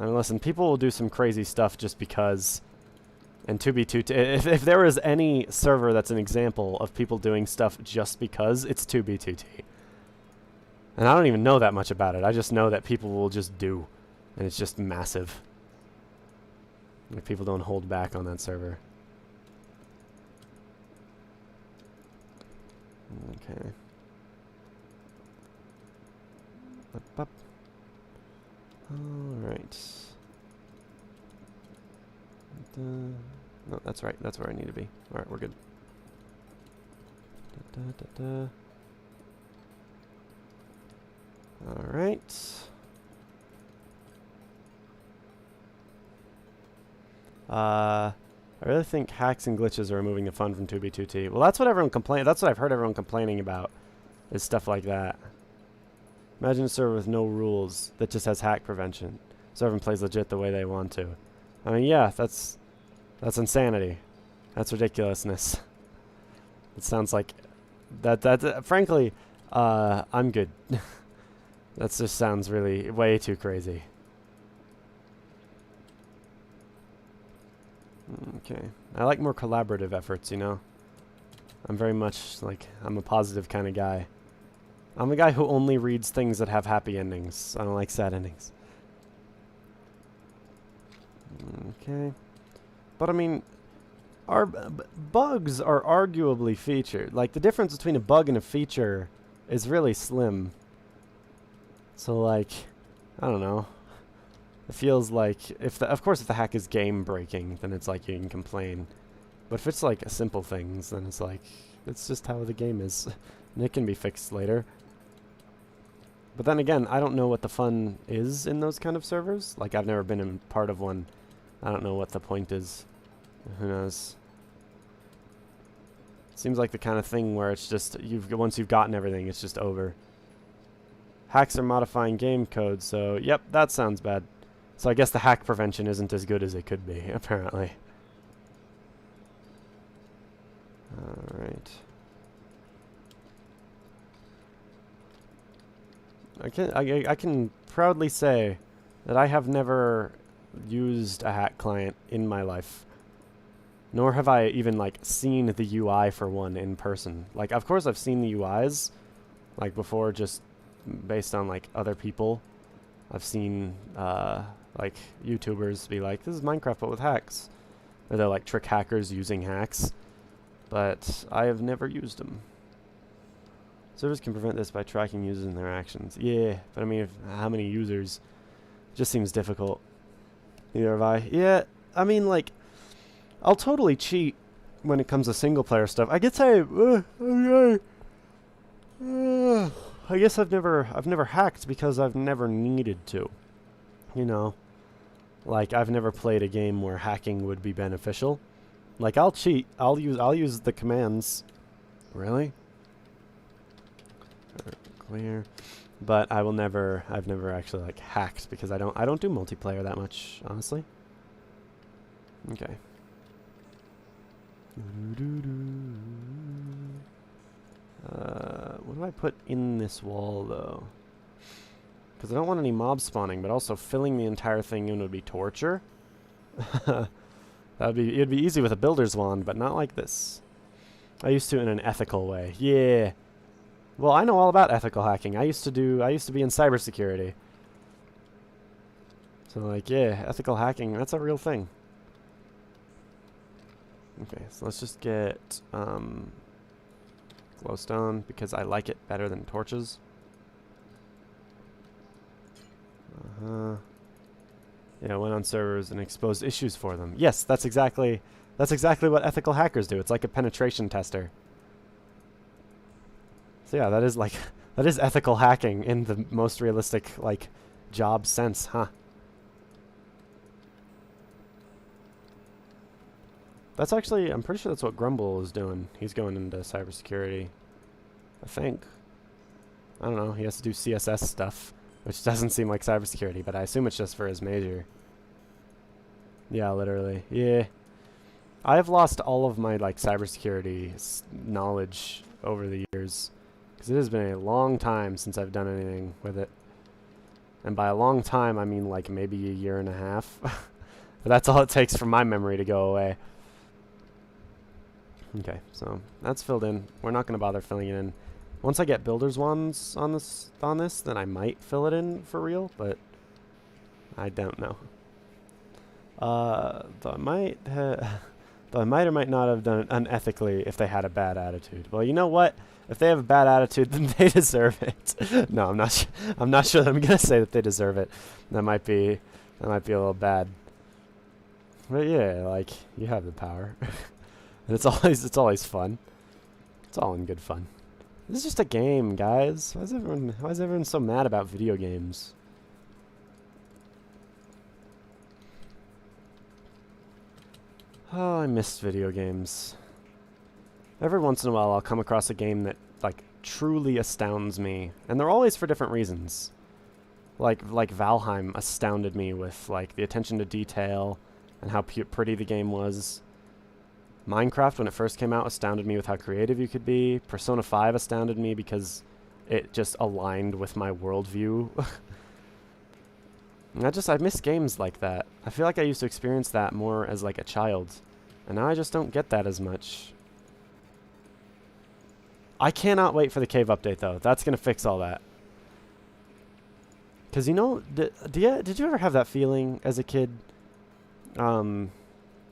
I mean, listen, people will do some crazy stuff just because. And 2B2T, if there is any server that's an example of people doing stuff just because, it's 2B2T. And I don't even know that much about it. I just know that people will just do. And it's just massive. Like, people don't hold back on that server. Okay. Up. Alright. No, that's right. That's where I need to be. Alright, we're good. Alright. I really think hacks and glitches are removing the fun from 2B2T. Well, that's what everyone that's what I've heard everyone complaining about, is stuff like that. Imagine a server with no rules that just has hack prevention. So everyone plays legit the way they want to. I mean, yeah, that's insanity. That's ridiculousness. It sounds like frankly, I'm good. That just sounds really way too crazy. Okay. I like more collaborative efforts, you know? I'm very much like, I'm a positive kind of guy. I'm a guy who only reads things that have happy endings. I don't like sad endings. Okay. But I mean, bugs are arguably featured. Like, the difference between a bug and a feature is really slim. So, like, I don't know. It feels like, of course, if the hack is game breaking, then it's like you can complain. But if it's like simple things, then it's like, it's just how the game is. And it can be fixed later. But then again, I don't know what the fun is in those kind of servers. Like, I've never been in part of one. I don't know what the point is. Who knows? Seems like the kind of thing where it's just, once you've gotten everything, it's just over. Hacks are modifying game code, so yep, that sounds bad. So I guess the hack prevention isn't as good as it could be, apparently. Alright. I can proudly say that I have never used a hack client in my life. Nor have I even, like, seen the UI for one in person. Like, of course I've seen the UIs, like, before, just based on, like, other people. I've seen, like, YouTubers be like, this is Minecraft but with hacks. Or they're, like, trick hackers using hacks. But I have never used them. Servers can prevent this by tracking users and their actions. Yeah, but I mean, how many users? It just seems difficult. Neither have I. Yeah, I mean, like, I'll totally cheat when it comes to single player stuff. I guess I guess I've never hacked because I've never needed to. You know, like, I've never played a game where hacking would be beneficial. Like, I'll cheat. I'll use the commands. Really? Clear. But I will never. I've never actually, like, hacked because I don't do multiplayer that much, honestly. Okay. What do I put in this wall, though? Because I don't want any mobs spawning, but also filling the entire thing in would be torture. It'd be easy with a builder's wand, but not like this. I used to in an ethical way. Yeah. Well, I know all about ethical hacking. I used to be in cybersecurity. So, like, yeah, ethical hacking, that's a real thing. Okay, so let's just get glowstone because I like it better than torches. Yeah, went on servers and exposed issues for them. Yes, that's exactly what ethical hackers do. It's like a penetration tester. So yeah, that is ethical hacking in the most realistic, like, job sense, huh? That's actually, I'm pretty sure that's what Grumble is doing. He's going into cybersecurity, I think. I don't know, he has to do CSS stuff. which doesn't seem like cybersecurity, but I assume it's just for his major. Yeah, literally. Yeah. I've lost all of my like cybersecurity knowledge over the years, because it has been a long time since I've done anything with it. And by a long time, I mean like maybe a year and a half. But that's all it takes for my memory to go away. Okay, so that's filled in. We're not going to bother filling it in. Once I get builder's wands on this, then I might fill it in for real, but I don't know. Though I might or might not have done it unethically if they had a bad attitude. Well, you know what? If they have a bad attitude, then they deserve it. No, I'm not. I'm not sure that I'm gonna say that they deserve it. That might be a little bad. But yeah, like you have the power, and it's always fun. It's all in good fun. This is just a game, guys. Why is everyone so mad about video games? Oh, I missed video games. Every once in a while I'll come across a game that like truly astounds me, and they're always for different reasons. Like Valheim astounded me with like the attention to detail and how pretty the game was. Minecraft, when it first came out, astounded me with how creative you could be. Persona 5 astounded me because it just aligned with my worldview. I miss games like that. I feel like I used to experience that more as like a child, and now I just don't get that as much. I cannot wait for the cave update though. That's gonna fix all that. Cause you know, did you ever have that feeling as a kid?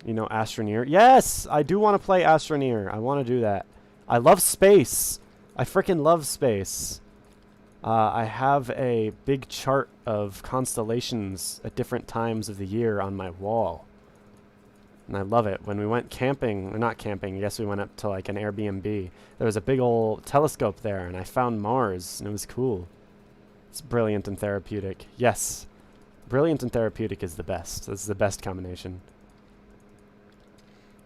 You know, Astroneer. Yes, I do want to play Astroneer. I want to do that. I love space. I freaking love space. I have a big chart of constellations at different times of the year on my wall. And I love it. When we went camping, or not camping, I guess we went up to like an Airbnb. There was a big old telescope there, and I found Mars, and it was cool. It's brilliant and therapeutic. Yes. Brilliant and therapeutic is the best. This is the best combination.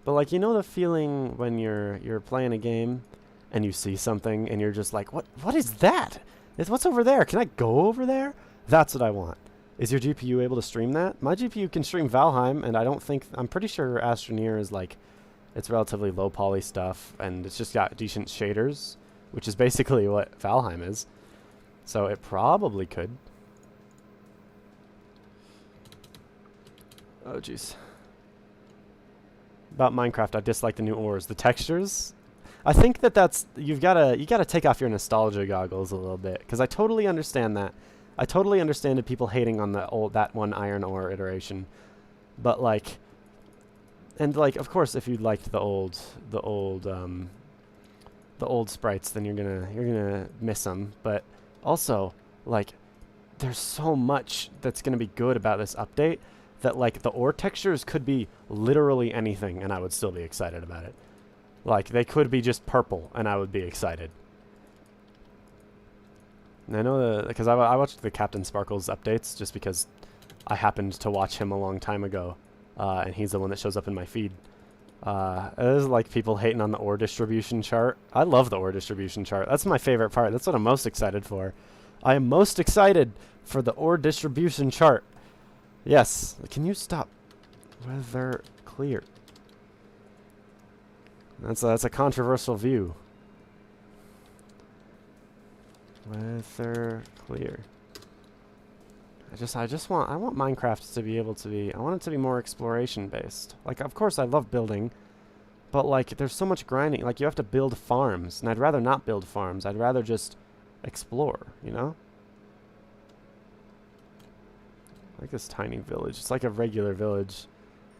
But like, you know the feeling when you're playing a game and you see something and you're just like, what is that? What's over there? Can I go over there? That's what I want. Is your GPU able to stream that? My GPU can stream Valheim, and I'm pretty sure Astroneer is like, it's relatively low poly stuff, and it's just got decent shaders, which is basically what Valheim is. So it probably could. Oh jeez. About Minecraft, I dislike the new ores. The textures? I think that's you gotta take off your nostalgia goggles a little bit, because I totally understand that. I totally understand the people hating on that one iron ore iteration, but like, and like of course if you liked the old sprites, then you're gonna miss them. But also like, there's so much that's gonna be good about this update that like the ore textures could be literally anything, and I would still be excited about it. Like they could be just purple, and I would be excited. And I know because I watched the Captain Sparkles updates just because I happened to watch him a long time ago, and he's the one that shows up in my feed. There's like people hating on the ore distribution chart. I love the ore distribution chart. That's my favorite part. That's what I'm most excited for. I am most excited for the ore distribution chart. Yes. Can you stop? Weather clear. That's a controversial view. Weather clear. I want Minecraft to be able to be, I want it to be more exploration based. Like, of course I love building, but like there's so much grinding. Like you have to build farms, and I'd rather not build farms. I'd rather just explore, you know? Like this tiny village. It's like a regular village.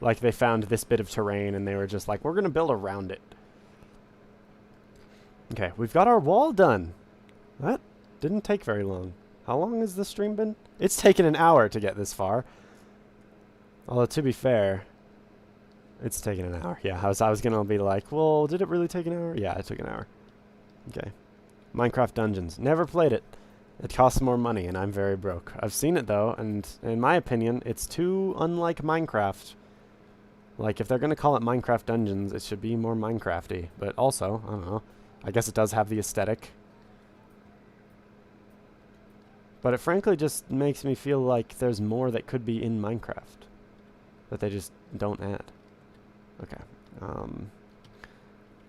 Like they found this bit of terrain and they were just like, we're gonna build around it. Okay, we've got our wall done. That didn't take very long. How long has this stream been? It's taken an hour to get this far. Although to be fair, it's taken an hour. Yeah, I was gonna be like, well, did it really take an hour? Yeah, it took an hour. Okay. Minecraft Dungeons. Never played it. It costs more money, and I'm very broke. I've seen it, though, and in my opinion, it's too unlike Minecraft. Like, if they're going to call it Minecraft Dungeons, it should be more Minecrafty. But also, I don't know, I guess it does have the aesthetic. But it frankly just makes me feel like there's more that could be in Minecraft that they just don't add. Okay.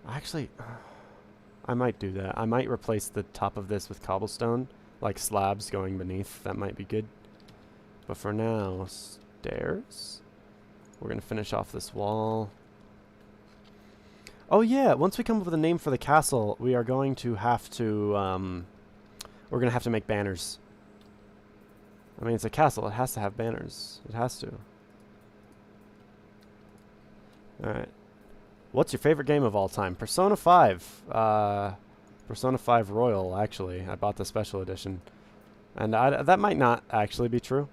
Actually, I might do that. I might replace the top of this with cobblestone, like slabs going beneath. That might be good. But for now, stairs. We're going to finish off this wall. Oh yeah, once we come up with a name for the castle, we are going to have to, we're going to have to make banners. I mean, it's a castle. It has to have banners. It has to. Alright. What's your favorite game of all time? Persona 5. Persona 5 Royal, actually. I bought the special edition. And that might not actually be true.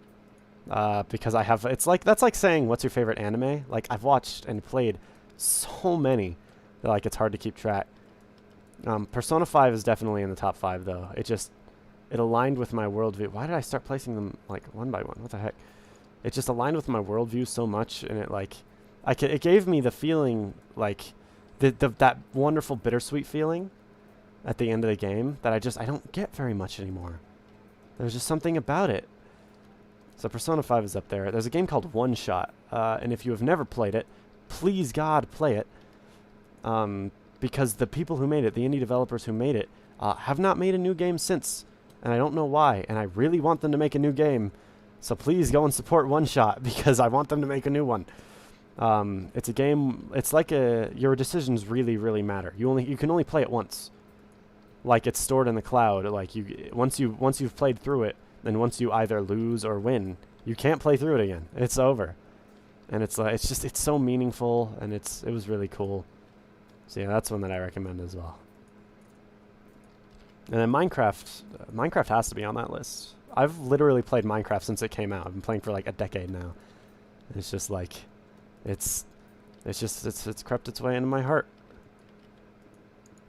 Because I have... That's like saying, what's your favorite anime? Like, I've watched and played so many that, like, it's hard to keep track. Persona 5 is definitely in the top 5, though. It aligned with my worldview. Why did I start placing them, like, one by one? What the heck? It just aligned with my worldview so much, and it, like... it gave me the feeling, like, that wonderful bittersweet feeling at the end of the game that I don't get very much anymore. There's just something about it. So Persona 5 is up there. There's a game called One Shot, and if you have never played it, please God, play it. Because the people who made it, the indie developers who made it, have not made a new game since, and I don't know why, and I really want them to make a new game, so please go and support One Shot, because I want them to make a new one. It's a game, it's like your decisions really, really matter. You can only play it once. Like, it's stored in the cloud. Like, once you've played through it, then once you either lose or win, you can't play through it again. It's over. And it's so meaningful, and it was really cool. So yeah, that's one that I recommend as well. And then Minecraft has to be on that list. I've literally played Minecraft since it came out. I've been playing for like a decade now. And it's just like, it's crept its way into my heart.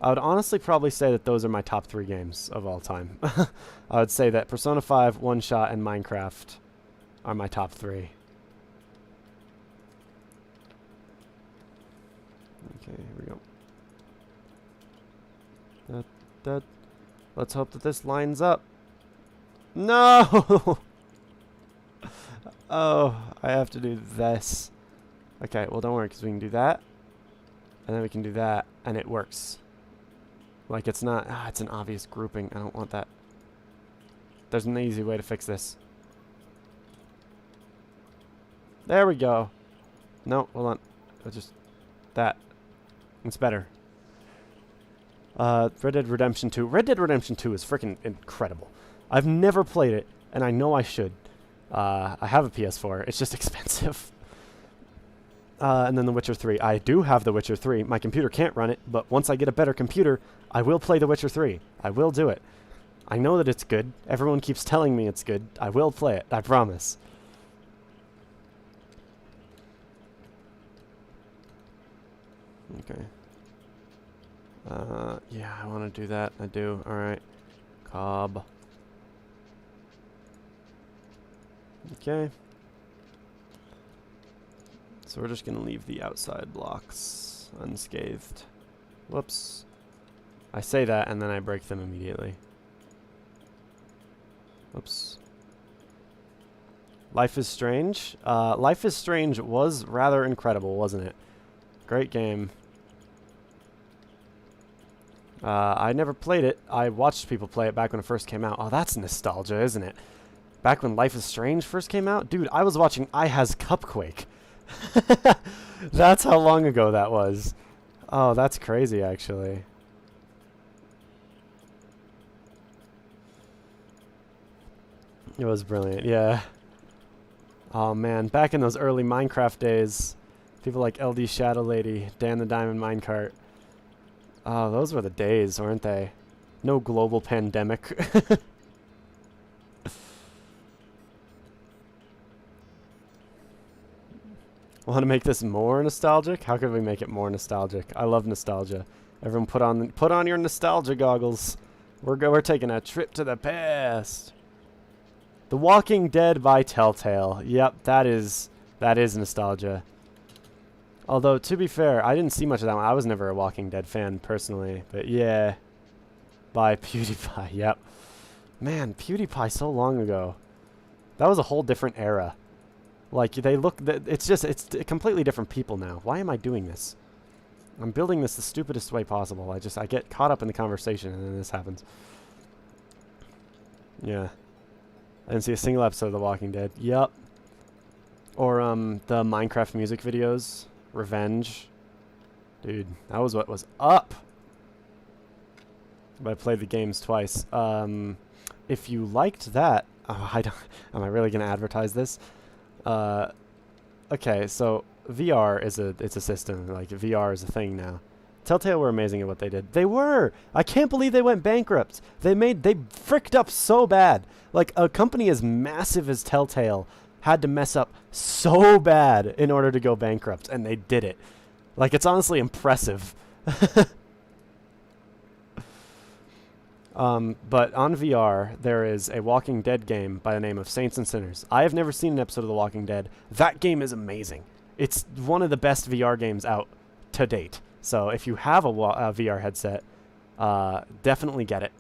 I would honestly probably say that those are my top 3 games of all time. I would say that Persona 5, One Shot, and Minecraft are my top 3. Okay, here we go. Let's hope that this lines up. No! Oh, I have to do this. Okay, well don't worry, because we can do that. And then we can do that, and it works. Like, it's not... it's an obvious grouping. I don't want that. There's an easy way to fix this. There we go. No, hold on. Just... that. It's better. Red Dead Redemption 2. Red Dead Redemption 2 is freaking incredible. I've never played it, and I know I should. I have a PS4. It's just expensive. And then The Witcher 3. I do have The Witcher 3. My computer can't run it, but once I get a better computer, I will play The Witcher 3. I will do it. I know that it's good. Everyone keeps telling me it's good. I will play it. I promise. Okay. Yeah, I want to do that. I do. Alright. Cob. Okay. So we're just going to leave the outside blocks unscathed. Whoops. I say that and then I break them immediately. Whoops. Life is Strange. Life is Strange was rather incredible, wasn't it? Great game. I never played it. I watched people play it back when it first came out. Oh, that's nostalgia, isn't it? Back when Life is Strange first came out? Dude, I was watching iHas Cupquake. That's how long ago that was. Oh, that's crazy, actually. It was brilliant, yeah. Oh, man. Back in those early Minecraft days, people like LD Shadow Lady, Dan the Diamond Minecart. Oh, those were the days, weren't they? No global pandemic. Want to make this more nostalgic? How could we make it more nostalgic? I love nostalgia. Everyone put on your nostalgia goggles. We're taking a trip to the past. The Walking Dead by Telltale. Yep, that is nostalgia. Although, to be fair, I didn't see much of that one. I was never a Walking Dead fan, personally. But yeah. By PewDiePie, yep. Man, PewDiePie so long ago. That was a whole different era. Like, they look... It's completely different people now. Why am I doing this? I'm building this the stupidest way possible. I get caught up in the conversation, and then this happens. Yeah. I didn't see a single episode of The Walking Dead. Yup. Or, the Minecraft music videos. Revenge. Dude, that was what was up. But I played the games twice. If you liked that... Oh, am I really going to advertise this? Okay, so VR it's a system. Like, VR is a thing now. Telltale were amazing at what they did. They were! I can't believe they went bankrupt. They fricked up so bad. Like, a company as massive as Telltale had to mess up so bad in order to go bankrupt, and they did it. Like, it's honestly impressive. But on VR, there is a Walking Dead game by the name of Saints and Sinners. I have never seen an episode of The Walking Dead. That game is amazing. It's one of the best VR games out to date. So if you have a VR headset, definitely get it.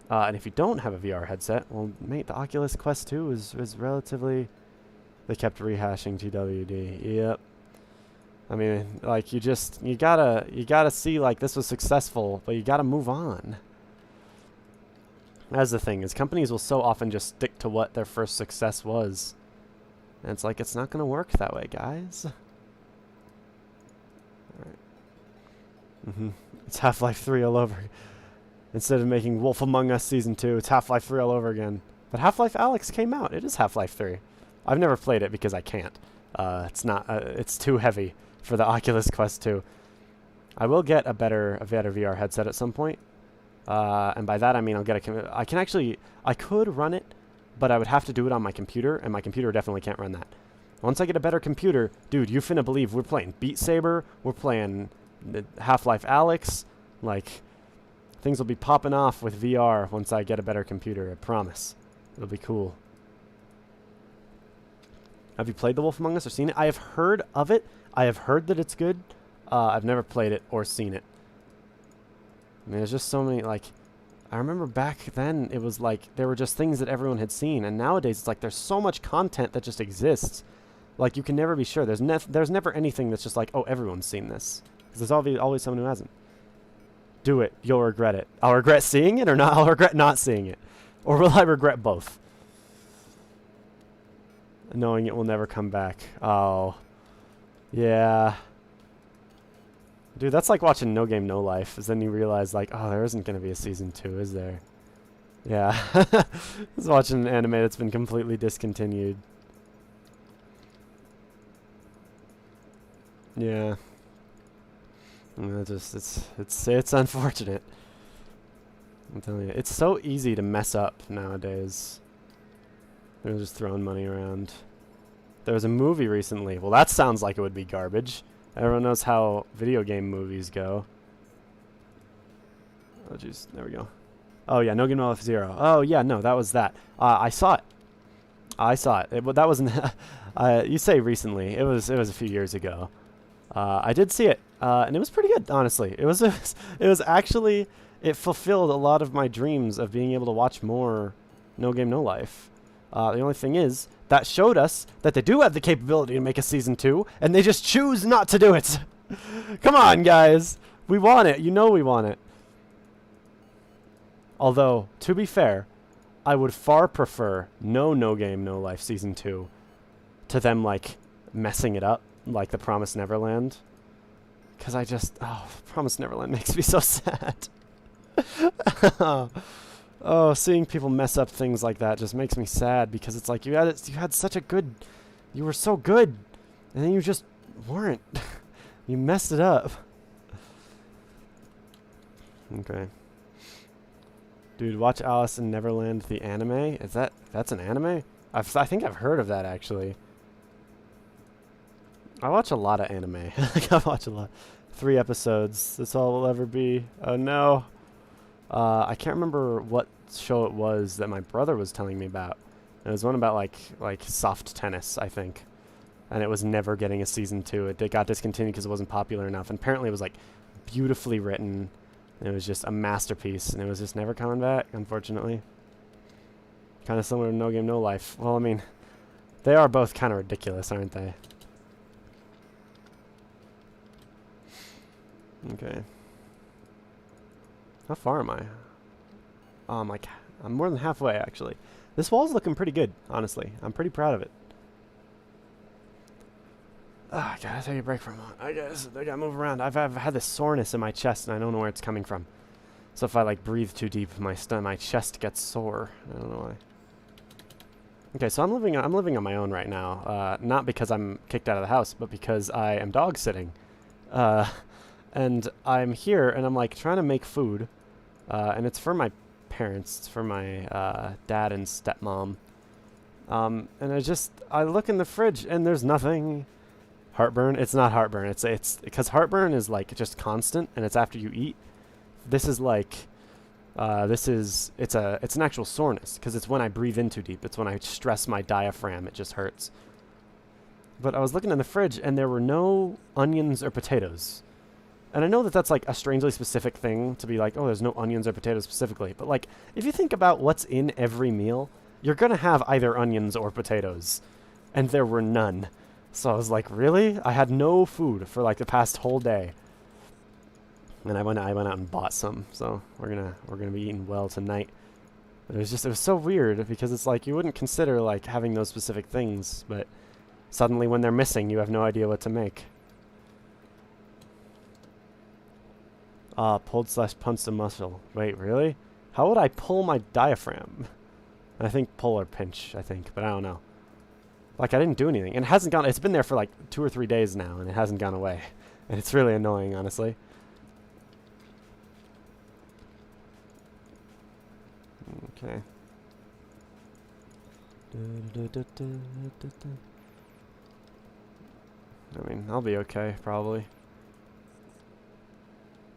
And if you don't have a VR headset, well, mate, the Oculus Quest 2 is relatively... They kept rehashing TWD. Yep. I mean, like, you gotta see, like, this was successful, but you gotta move on. That's the thing, is companies will so often just stick to what their first success was. And it's like, it's not gonna work that way, guys. Alright. It's Half-Life 3 all over. Instead of making Wolf Among Us Season 2, it's Half-Life 3 all over again. But Half-Life Alyx came out. It is Half-Life 3. I've never played it because I can't. It's too heavy for the Oculus Quest 2. I will get a better VR headset at some point. And by that I mean I'll get I could run it, but I would have to do it on my computer, and my computer definitely can't run that. Once I get a better computer, dude, you finna believe we're playing Beat Saber, we're playing Half-Life Alyx, like, things will be popping off with VR once I get a better computer, I promise. It'll be cool. Have you played The Wolf Among Us or seen it? I have heard of it. I have heard that it's good. I've never played it or seen it. I mean, there's just so many, like, I remember back then it was like there were just things that everyone had seen, and nowadays it's like there's so much content that just exists. Like, you can never be sure. There's never anything that's just like, oh, everyone's seen this. Because there's always someone who hasn't. Do it. You'll regret it. I'll regret seeing it or not. I'll regret not seeing it. Or will I regret both? Knowing it will never come back. Oh. Yeah. Dude, that's like watching No Game, No Life, because then you realize, like, oh, there isn't going to be a season 2, is there? Yeah. I was watching an anime that's been completely discontinued. Yeah. It's unfortunate. I'm telling you. It's so easy to mess up nowadays. They're just throwing money around. There was a movie recently. Well, that sounds like it would be garbage. Everyone knows how video game movies go. Oh, jeez. There we go. Oh, yeah. No Game No Life 0. Oh, yeah. No, that was that. I saw it. But that wasn't... you say recently. It was a few years ago. I did see it. And it was pretty good, honestly. It was actually... It fulfilled a lot of my dreams of being able to watch more No Game No Life. The only thing is, that showed us that they do have the capability to make a season 2, and they just choose not to do it. Come on, guys. We want it. You know we want it. Although, to be fair, I would far prefer No Game No Life season 2 to them, like, messing it up, like the Promised Neverland. Because Promised Neverland makes me so sad. Oh, seeing people mess up things like that just makes me sad, because it's like you had such a good, you were so good, and then you just weren't. You messed it up. Okay. Dude, watch Alice in Neverland the anime. That's an anime? I think I've heard of that, actually. I watch a lot of anime. I watch a lot. 3 episodes. That's all it'll ever be. Oh no. I can't remember what show it was that my brother was telling me about. It was one about like soft tennis, I think. And it was never getting a season 2. It got discontinued because it wasn't popular enough. And apparently it was like beautifully written. And it was just a masterpiece. And it was just never coming back, unfortunately. Kind of similar to No Game No Life. Well, I mean, they are both kind of ridiculous, aren't they? Okay. How far am I? Oh, I'm more than halfway, actually. This wall's looking pretty good, honestly. I'm pretty proud of it. I gotta take a break for a moment. I gotta move around. I've had this soreness in my chest, and I don't know where it's coming from. So if I like breathe too deep, my chest gets sore. I don't know why. Okay, so I'm living on my own right now. Not because I'm kicked out of the house, but because I am dog sitting. And I'm here, and I'm like trying to make food, and it's for my parents. It's for my dad and stepmom. And I look in the fridge, and there's nothing. Heartburn? It's not heartburn. It's because heartburn is like just constant, and it's after you eat. This is like, it's an actual soreness because it's when I breathe in too deep. It's when I stress my diaphragm. It just hurts. But I was looking in the fridge, and there were no onions or potatoes. And I know that that's like a strangely specific thing to be like, oh, there's no onions or potatoes specifically. But like, if you think about what's in every meal, you're gonna have either onions or potatoes, and there were none. So I was like, really? I had no food for like the past whole day. And I went out and bought some. So we're gonna be eating well tonight. But it was so weird because it's like you wouldn't consider like having those specific things, but suddenly when they're missing, you have no idea what to make. Pulled/punched a muscle. Wait, really? How would I pull my diaphragm? I think pull or pinch, but I don't know. Like, I didn't do anything. And it hasn't gone... It's been there for, like, 2 or 3 days now, and it hasn't gone away. And it's really annoying, honestly. Okay. I mean, I'll be okay, probably.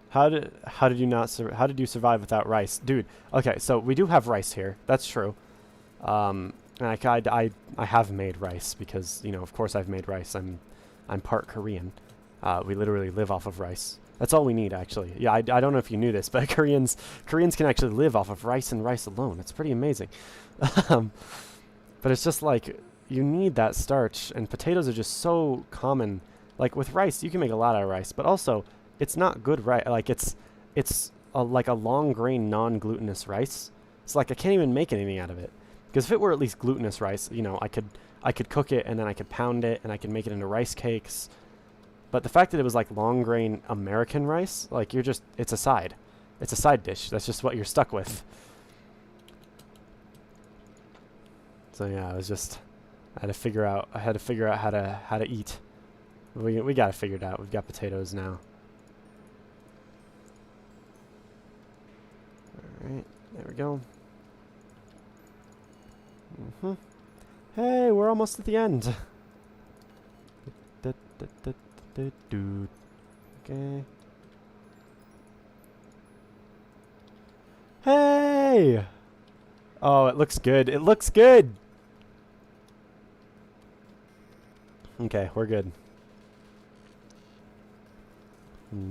How did you survive without rice? Dude, okay, so we do have rice here. That's true. And I have made rice because, you know, of course I've made rice. I'm part Korean. We literally live off of rice. That's all we need, actually. Yeah, I don't know if you knew this, but Koreans can actually live off of rice and rice alone. It's pretty amazing. But it's just like, you need that starch, and potatoes are just so common. Like, with rice, you can make a lot out of rice, but also... It's not good rice. Like it's like a long grain non-glutinous rice. It's like I can't even make anything out of it. Because if it were at least glutinous rice, you know, I could cook it and then I could pound it and I could make it into rice cakes. But the fact that it was like long grain American rice, like it's a side. It's a side dish. That's just what you're stuck with. So yeah, I had to figure out how to eat. We got it figured out. We've got potatoes now. Alright, there we go. Hey, we're almost at the end. Okay. Hey! Oh, it looks good. It looks good! Okay, we're good.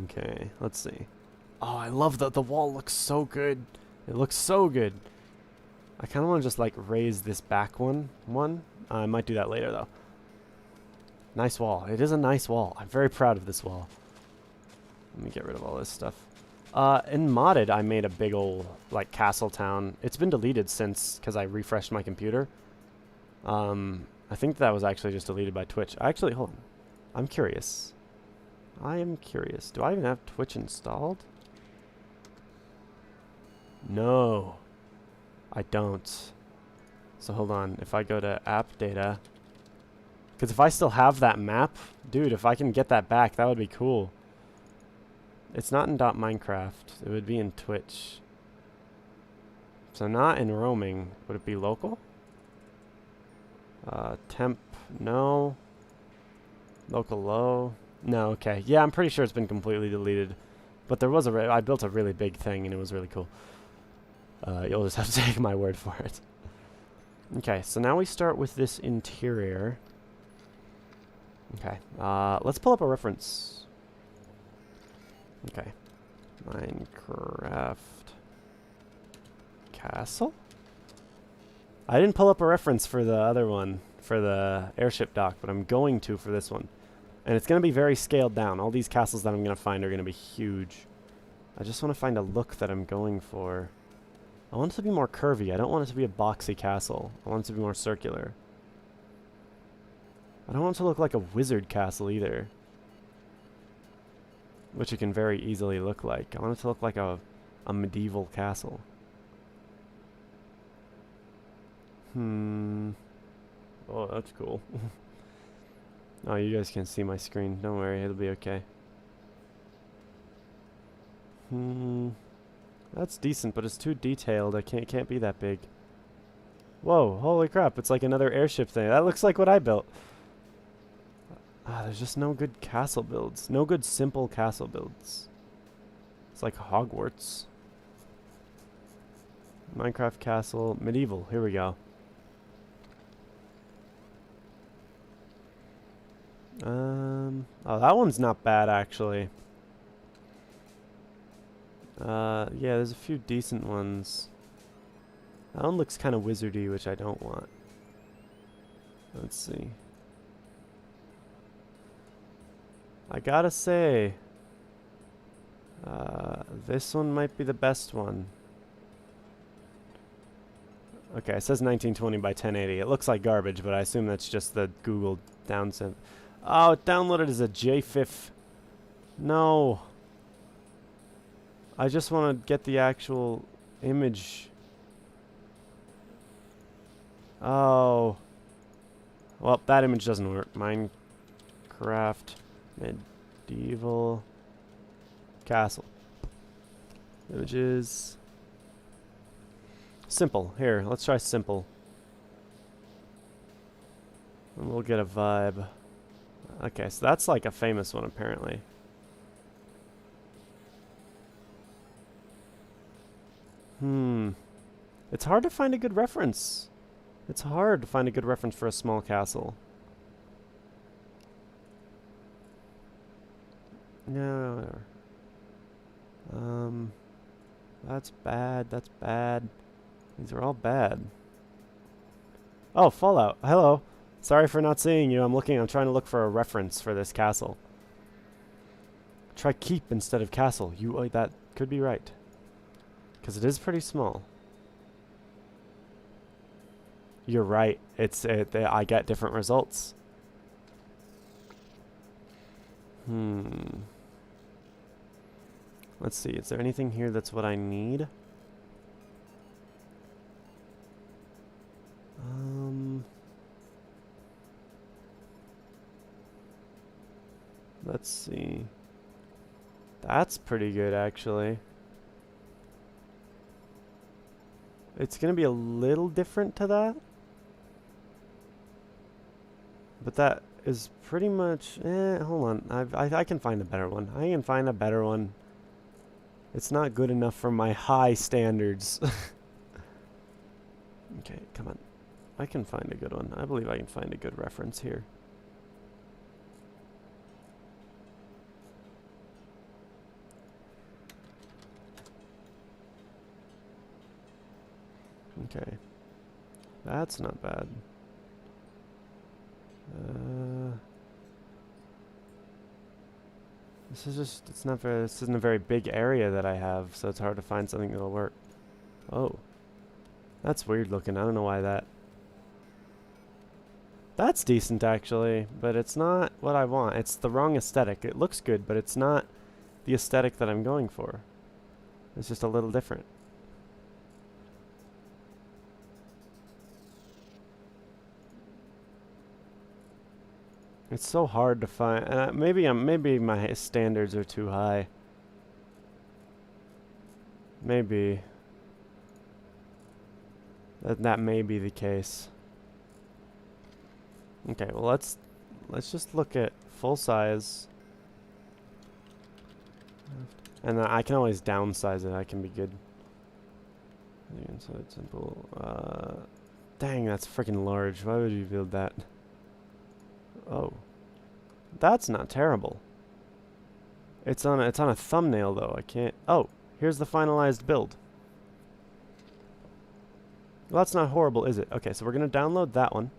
Okay, let's see. Oh, I love the wall looks so good. It looks so good. I kind of want to just like raise this back one. I might do that later though. Nice wall. It is a nice wall. I'm very proud of this wall. Let me get rid of all this stuff. In modded, I made a big old like castle town. It's been deleted since because I refreshed my computer. I think that was actually just deleted by Twitch. Actually, hold on. I'm curious. I am curious. Do I even have Twitch installed? No, I don't. So hold on. If I go to app data, because if I still have that map, dude, if I can get that back, that would be cool. It's not in .minecraft. It would be in Twitch. So not in roaming. Would it be local? Temp, no. Local low. No, okay. Yeah, I'm pretty sure it's been completely deleted. But there was I built a really big thing and it was really cool. You'll just have to take my word for it. Okay, so now we start with this interior. Okay, let's pull up a reference. Okay. Minecraft castle? I didn't pull up a reference for the other one, for the airship dock, but I'm going to for this one. And it's going to be very scaled down. All these castles that I'm going to find are going to be huge. I just want to find a look that I'm going for. I want it to be more curvy. I don't want it to be a boxy castle. I want it to be more circular. I don't want it to look like a wizard castle either, which it can very easily look like. I want it to look like a medieval castle. Oh, that's cool. Oh, you guys can see my screen. Don't worry, it'll be okay. That's decent, but it's too detailed. It can't be that big. Whoa, holy crap, it's like another airship thing. That looks like what I built. There's just no good castle builds. No good simple castle builds. It's like Hogwarts. Minecraft castle, medieval. Here we go. Oh, that one's not bad actually. Yeah, there's a few decent ones. That one looks kind of wizardy, which I don't want. Let's see. I gotta say, this one might be the best one. Okay, it says 1920 by 1080. It looks like garbage, but I assume that's just the Google downsync. Oh, it downloaded as a JFIF. No. I just want to get the actual image. Oh. Well, that image doesn't work. Minecraft medieval castle. Images. Simple. Here, let's try simple. And we'll get a vibe. Okay, so that's like a famous one apparently. It's hard to find a good reference. It's hard to find a good reference for a small castle. No, whatever. That's bad. That's bad. These are all bad. Oh, Fallout. Hello. Sorry for not seeing you. I'm trying to look for a reference for this castle. Try keep instead of castle. That could be right. Because it is pretty small. You're right. I get different results. Let's see. Is there anything here that's what I need? Let's see. That's pretty good, actually. It's going to be a little different to that. But that is pretty much... hold on. I can find a better one. I can find a better one. It's not good enough for my high standards. Okay, come on. I can find a good one. I believe I can find a good reference here. Okay. That's not bad. This isn't a very big area that I have, so it's hard to find something that'll work. Oh. That's weird looking. I don't know why that... That's decent, actually, but it's not what I want. It's the wrong aesthetic. It looks good, but it's not the aesthetic that I'm going for. It's just a little different. It's so hard to find. Maybe my standards are too high. Maybe. That may be the case. Okay, well let's just look at full size. And I can always downsize it. I can be good. Inside simple. Dang, that's freaking large. Why would you build that? Oh. That's not terrible. It's on a thumbnail though. I can't... Oh, here's the finalized build. Well, that's not horrible, is it? Okay, so we're going to download that one.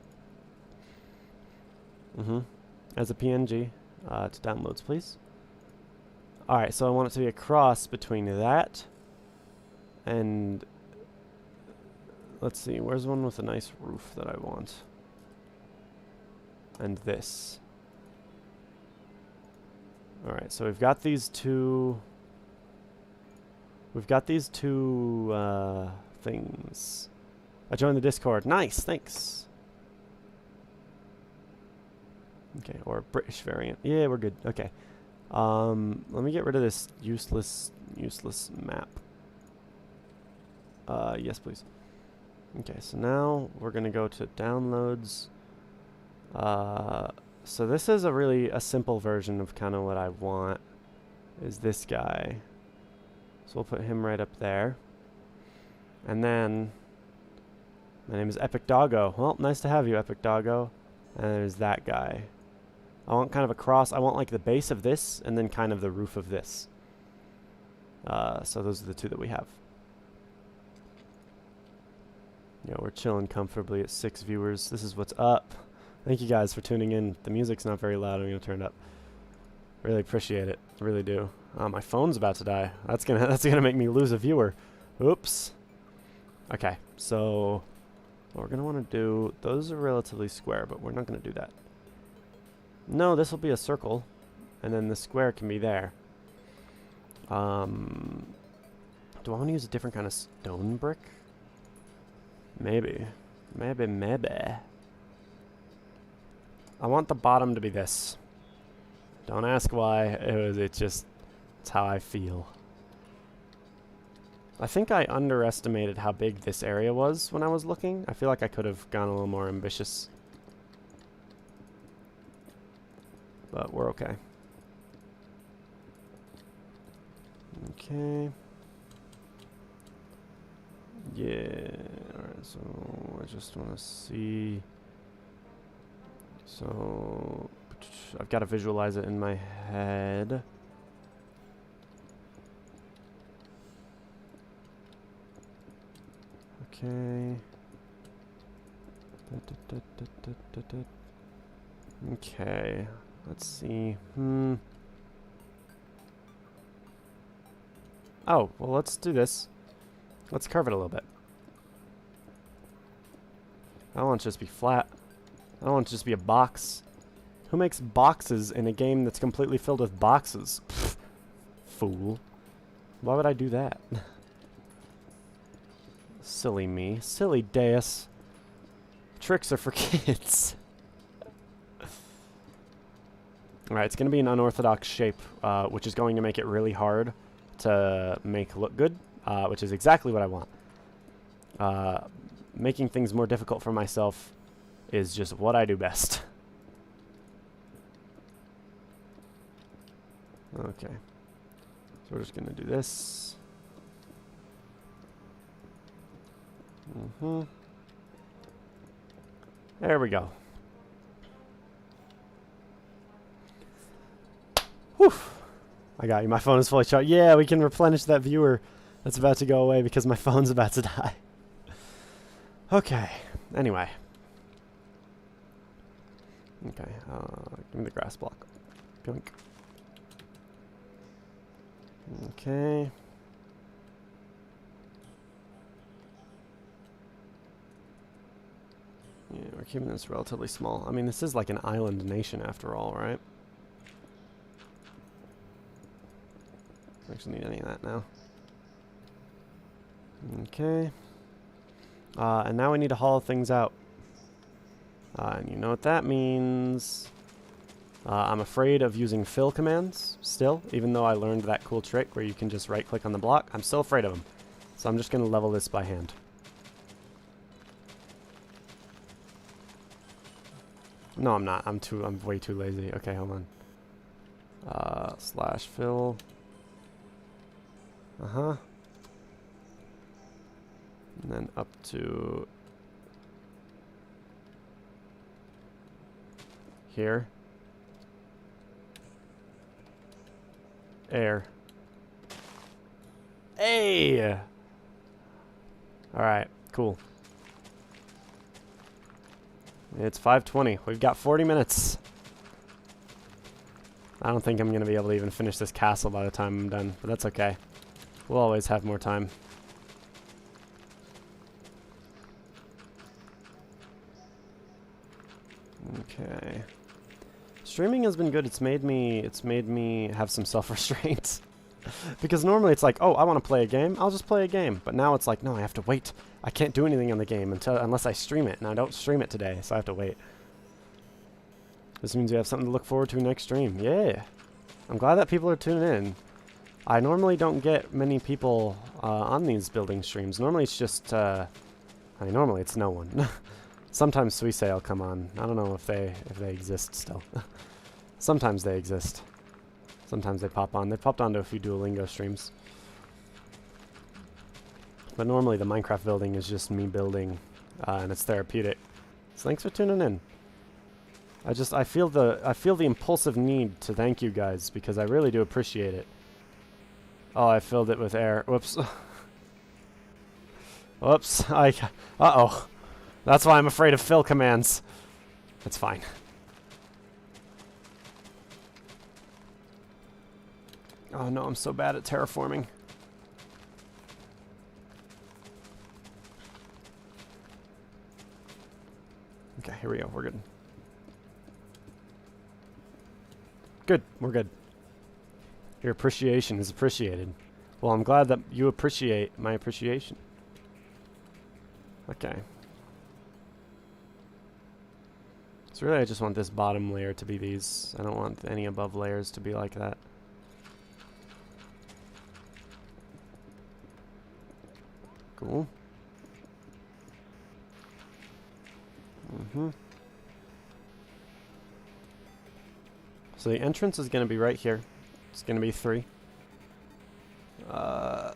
As a PNG to downloads, please. Alright, so I want it to be a cross between that and... Let's see, where's one with a nice roof that I want? And this. Alright, so we've got these two... We've got these two things. I joined the Discord. Nice, thanks. Okay, or British variant. Yeah, we're good. Okay. Let me get rid of this useless map. Yes, please. Okay, so now we're gonna go to downloads. So this is a simple version of kind of what I want. Is this guy. So we'll put him right up there. And then my name is Epic Doggo. Well, nice to have you, Epic Doggo. And there's that guy. I want kind of a cross. I want like the base of this and then kind of the roof of this. So those are the two that we have. Yeah, we're chilling comfortably at 6 viewers. This is what's up. Thank you guys for tuning in. The music's not very loud. I'm gonna turn it up. Really appreciate it. Really do. My phone's about to die. That's gonna make me lose a viewer. Oops. Okay, so what we're gonna want to do. Those are relatively square, but we're not gonna do that. No, this will be a circle, and then the square can be there. Do I want to use a different kind of stone brick? Maybe. Maybe. I want the bottom to be this. Don't ask why. It's how I feel. I think I underestimated how big this area was when I was looking. I feel like I could have gone a little more ambitious. But we're okay. Okay. Yeah. Alright, so I just want to see. So I've got to visualize it in my head. Okay. Okay. Let's see. Oh, well, let's do this. Let's curve it a little bit. I don't want it to just be flat. I don't want it to just be a box. Who makes boxes in a game that's completely filled with boxes? Pfft, fool. Why would I do that? Silly me. Silly Deus. Tricks are for kids. Alright, it's going to be an unorthodox shape, which is going to make it really hard to make look good, which is exactly what I want. Making things more difficult for myself is just what I do best. Okay. So we're just going to do this. There we go. Whew. I got you. My phone is fully charged. Yeah, we can replenish that viewer that's about to go away because my phone's about to die. Okay. Anyway. Okay. Give me the grass block. Gunk. Okay. Yeah, we're keeping this relatively small. I mean, this is like an island nation after all, right? I actually need any of that now. Okay. And now we need to haul things out. And you know what that means. I'm afraid of using fill commands still, even though I learned that cool trick where you can just right click on the block. I'm still afraid of them. So I'm just going to level this by hand. No, I'm not. I'm way too lazy. Okay, hold on. Slash fill. And then up to here. Air. Hey! Alright, cool. It's 5:20. We've got 40 minutes. I don't think I'm going to be able to even finish this castle by the time I'm done, but that's okay. We'll always have more time. Okay. Streaming has been good. It's made me have some self-restraint. Because normally it's like, oh, I want to play a game. I'll just play a game. But now it's like, no, I have to wait. I can't do anything on the game unless I stream it. And I don't stream it today, so I have to wait. This means we have something to look forward to next stream. Yeah. I'm glad that people are tuning in. I normally don't get many people on these building streams. Normally it's just, normally it's no one. Sometimes Suisse will come on. I don't know if they exist still. Sometimes they exist. Sometimes they pop on. They popped onto a few Duolingo streams. But normally the Minecraft building is just me building, and it's therapeutic. So thanks for tuning in. I feel the impulsive need to thank you guys because I really do appreciate it. Oh, I filled it with air. Whoops. Whoops. Uh-oh. That's why I'm afraid of fill commands. That's fine. Oh no, I'm so bad at terraforming. Okay, here we go. We're good. Good. We're good. Your appreciation is appreciated. Well, I'm glad that you appreciate my appreciation. Okay. So really I just want this bottom layer to be these. I don't want any above layers to be like that. Cool. So the entrance is going to be right here. It's going to be 3. Dot.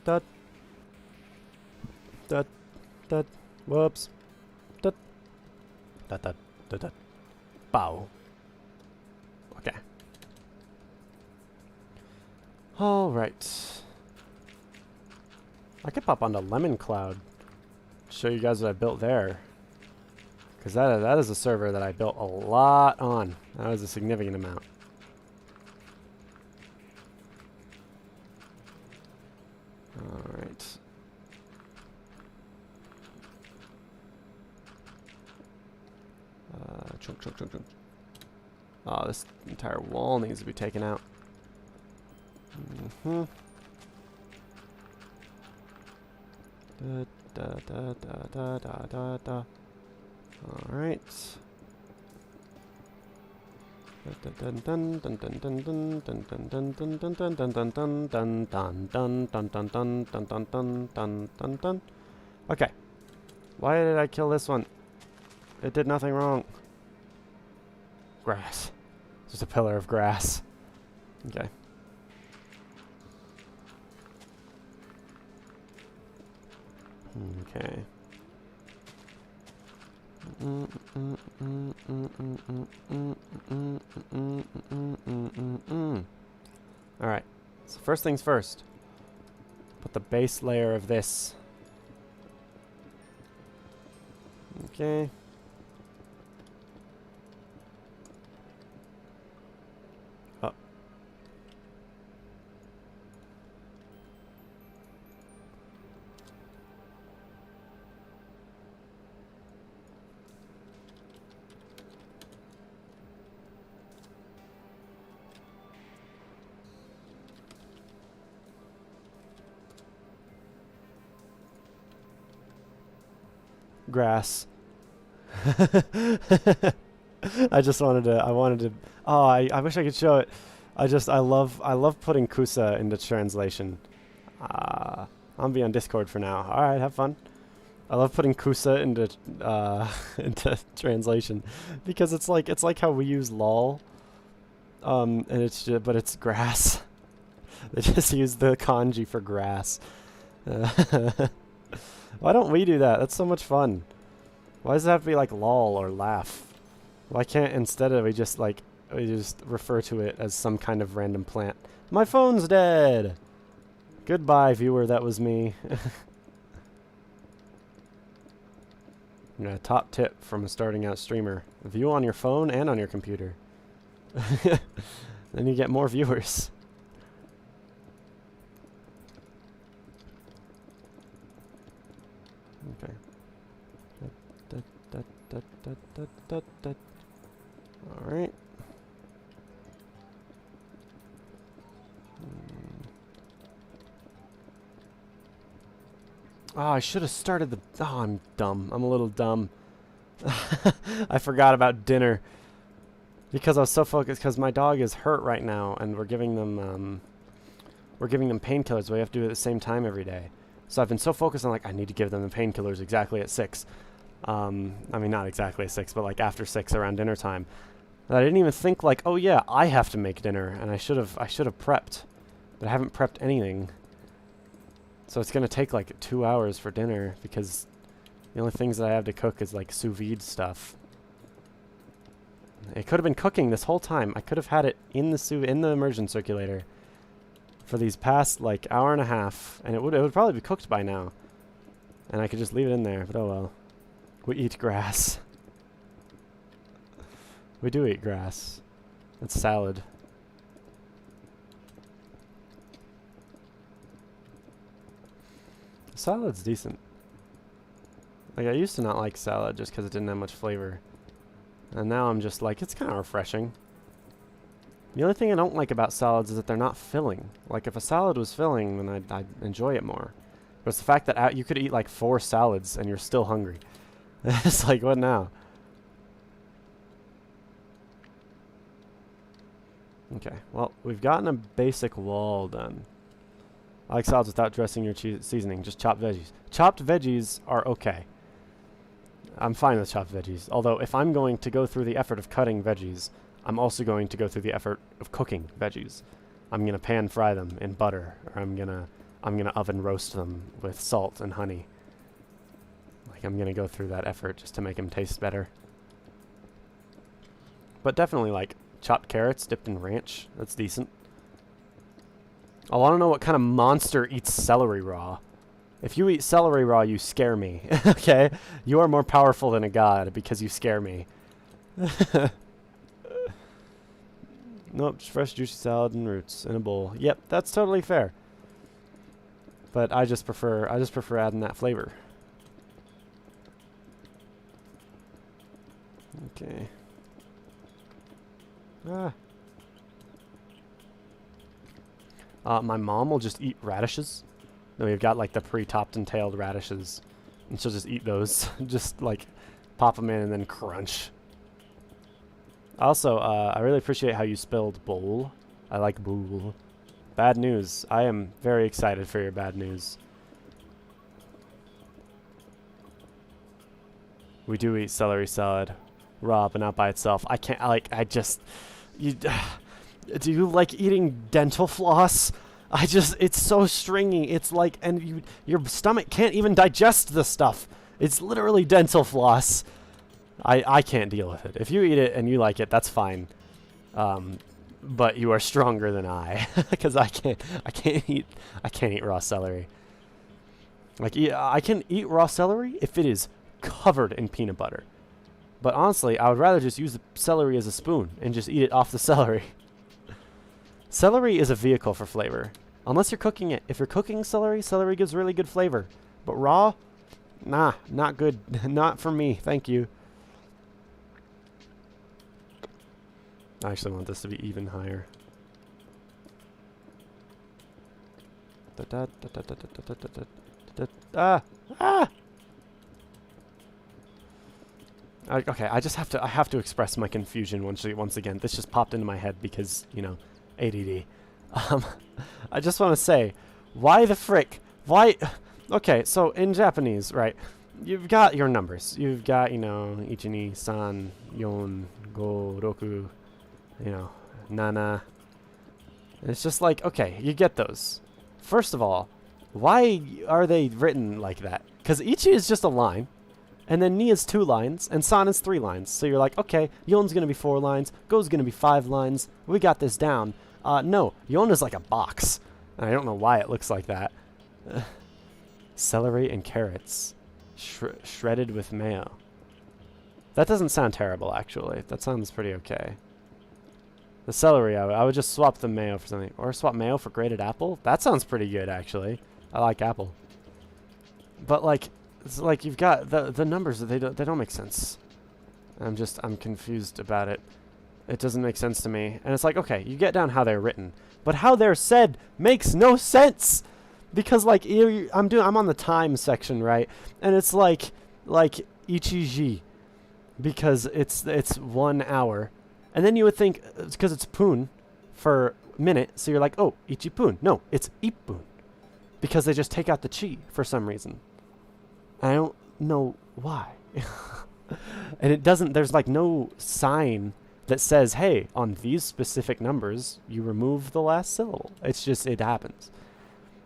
Dot. Dot. Whoops. Dot. Dot. Dot. Dot. Dot. Bow. Okay. All right. I could pop onto Lemon Cloud. Show you guys what I built there. Because that is a server that I built a lot on. That was a significant amount. Alright. Chunk. Oh, this entire wall needs to be taken out. Alright. Okay. Why did I kill this one? It did nothing wrong. Grass. Just a pillar of grass. Okay. Okay. Alright, so first things first. Put the base layer of this. Okay. Oh. Grass. I wanted to oh, I wish I could show it. I love putting Kusa into translation. I'll be on Discord for now. Alright, have fun. I love putting Kusa into into translation because it's like how we use lol. And it's just, but it's grass. They just use the kanji for grass. Why don't we do that? That's so much fun. Why does it have to be like lol or laugh? Why can't instead of we just refer to it as some kind of random plant? My phone's dead! Goodbye, viewer, that was me. Yeah, top tip from a starting out streamer. View on your phone and on your computer. Then you get more viewers. Okay. Alright. Oh, I should have started the... Oh, I'm dumb. I'm a little dumb. I forgot about dinner. Because I was so focused, because my dog is hurt right now, and we're giving them painkillers. We have to do it at the same time every day. So I've been so focused on, like, I need to give them the painkillers exactly at 6. I mean, not exactly at 6, but, like, after 6 around dinner time. I didn't even think, like, oh, yeah, I have to make dinner, and I should have prepped. But I haven't prepped anything. So it's going to take, like, 2 hours for dinner, because the only things that I have to cook is, like, sous vide stuff. It could have been cooking this whole time. I could have had it in the immersion circulator for these past, like, hour and a half, and it would probably be cooked by now. And I could just leave it in there, but oh well. We eat grass. We do eat grass. It's salad. Salad's decent. Like, I used to not like salad just because it didn't have much flavor. And now I'm just like, it's kind of refreshing. The only thing I don't like about salads is that they're not filling. Like, if a salad was filling, then I'd enjoy it more. But it's the fact that you could eat like 4 salads and you're still hungry. It's like, what now? Okay, well, we've gotten a basic wall done. I like salads without dressing or seasoning, just chopped veggies. Chopped veggies are okay. I'm fine with chopped veggies. Although, if I'm going to go through the effort of cutting veggies, I'm also going to go through the effort of cooking veggies. I'm gonna pan fry them in butter, or I'm gonna oven roast them with salt and honey. Like, I'm gonna go through that effort just to make them taste better. But definitely, like, chopped carrots dipped in ranch. That's decent. I want to know what kind of monster eats celery raw. If you eat celery raw, you scare me. Okay? You are more powerful than a god because you scare me. Nope, just fresh juicy salad and roots in a bowl. Yep, that's totally fair. But I just prefer adding that flavor. Okay. My mom will just eat radishes. Then we've got like the pre-topped and tailed radishes, and she'll just eat those. Just like pop them in and then crunch. Also, I really appreciate how you spelled bowl. I like bowl. Bad news. I am very excited for your bad news. We do eat celery salad raw, but not by itself. I can't, do you like eating dental floss? It's so stringy. It's like, and your stomach can't even digest the stuff. It's literally dental floss. I can't deal with it. If you eat it and you like it, that's fine. But you are stronger than I, because I can't eat raw celery. Like, I can eat raw celery if it is covered in peanut butter. But honestly, I would rather just use the celery as a spoon and just eat it off the celery. Celery is a vehicle for flavor. Unless you're cooking it. If you're cooking celery, celery gives really good flavor. But raw? Nah, not good. Not for me. Thank you. I actually want this to be even higher. Okay, I have to express my confusion once again. This just popped into my head because, you know, ADD. I just want to say, why the frick? Why? Okay, so in Japanese, right, you've got your numbers. You've got, you know, 1, 2, 3, 4, 5, 6, you know, nana. It's just like, okay, you get those. First of all, why are they written like that? Because ichi is just a line, and then ni is 2 lines, and san is 3 lines. So you're like, okay, yon's going to be 4 lines, go's going to be 5 lines. We got this down. No, yon is like a box. And I don't know why it looks like that. Celery and carrots. Shredded with mayo. That doesn't sound terrible, actually. That sounds pretty okay. The celery, I would just swap the mayo for something. Or swap mayo for grated apple? That sounds pretty good, actually. I like apple. But, like, it's like you've got the numbers, they don't make sense. I'm confused about it. It doesn't make sense to me. And it's like, okay, you get down how they're written. But how they're said makes no sense! Because, like, I'm on the time section, right? And it's like ichiji. Because it's 1 hour. And then you would think, because it's pun for minute, so you're like, oh, ichipun. No, it's ippun. Because they just take out the chi for some reason. I don't know why. And it doesn't, there's like no sign that says, hey, on these specific numbers, you remove the last syllable. It's just, it happens.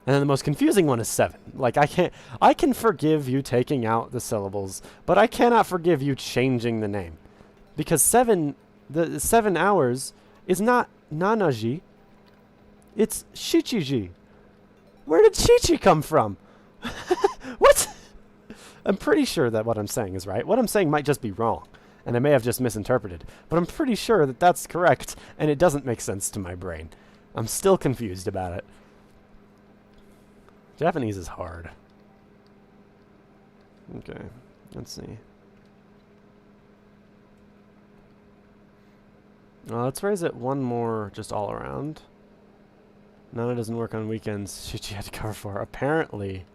And then the most confusing one is 7. Like, I can forgive you taking out the syllables, but I cannot forgive you changing the name. Because 7, the 7 hours is not nanaji, it's shichiji. Where did chichi come from? What? I'm pretty sure that what I'm saying is right. What I'm saying might just be wrong, and I may have just misinterpreted, but I'm pretty sure that that's correct, and it doesn't make sense to my brain. I'm still confused about it. Japanese is hard. Okay, let's see. Let's raise it one more just all around. Nana doesn't work on weekends. Shichi had to cover for. Apparently.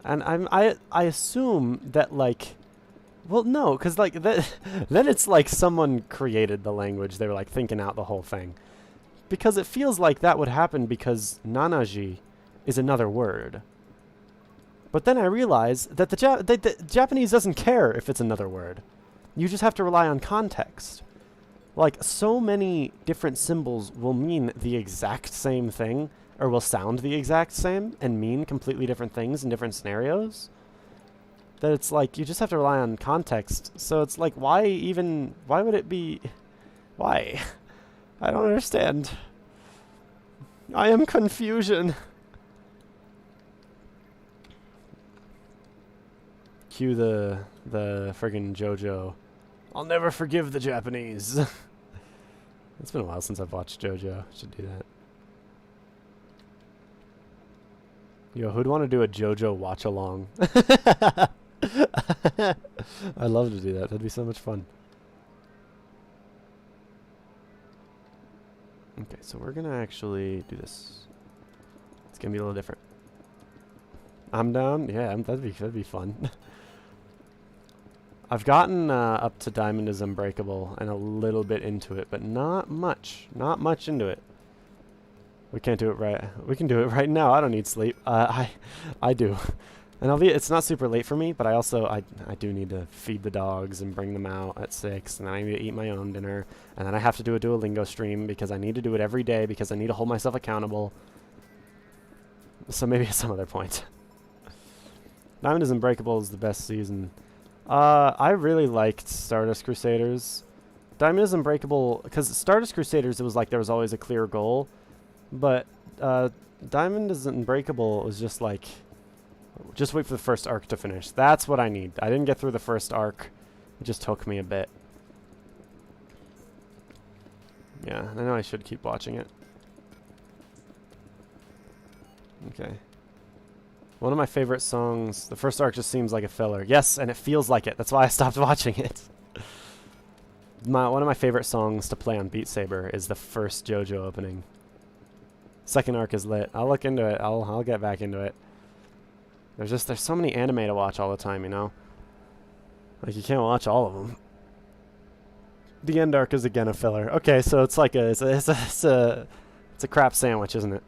And I assume that, like, well, no, because, like, then it's like someone created the language. They were, like, thinking out the whole thing. Because it feels like that would happen because nanaji is another word. But then I realize that the Japanese doesn't care if it's another word. You just have to rely on context. Like, so many different symbols will mean the exact same thing, or will sound the exact same, and mean completely different things in different scenarios, that it's like, you just have to rely on context. So it's like, why would it be, why? I don't understand. I am confusion. Cue the friggin' JoJo. I'll never forgive the Japanese. It's been a while since I've watched JoJo. Should do that. Yo, who'd want to do a JoJo watch along? I'd love to do that. That'd be so much fun. Okay, so we're gonna actually do this. It's gonna be a little different. I'm down. Yeah, that'd be fun. I've gotten up to Diamond is Unbreakable and a little bit into it, but not much. Not much into it. We can't do it right. We can do it right now. I don't need sleep. I do. And it's not super late for me, but I do need to feed the dogs and bring them out at 6, and then I need to eat my own dinner, and then I have to do a Duolingo stream because I need to do it every day because I need to hold myself accountable. So maybe at some other point. Diamond is Unbreakable is the best season. I really liked Stardust Crusaders. Diamond is Unbreakable, because Stardust Crusaders, it was like there was always a clear goal. But Diamond is Unbreakable was just like, just wait for the first arc to finish. That's what I need. I didn't get through the first arc. It just took me a bit. Yeah, I know I should keep watching it. Okay. One of my favorite songs, the first arc just seems like a filler. Yes, and it feels like it. That's why I stopped watching it. One of my favorite songs to play on Beat Saber is the first JoJo opening. Second arc is lit. I'll look into it. I'll get back into it. There's so many anime to watch all the time, you know? Like, you can't watch all of them. The end arc is again a filler. Okay, so it's like it's a crap sandwich, isn't it?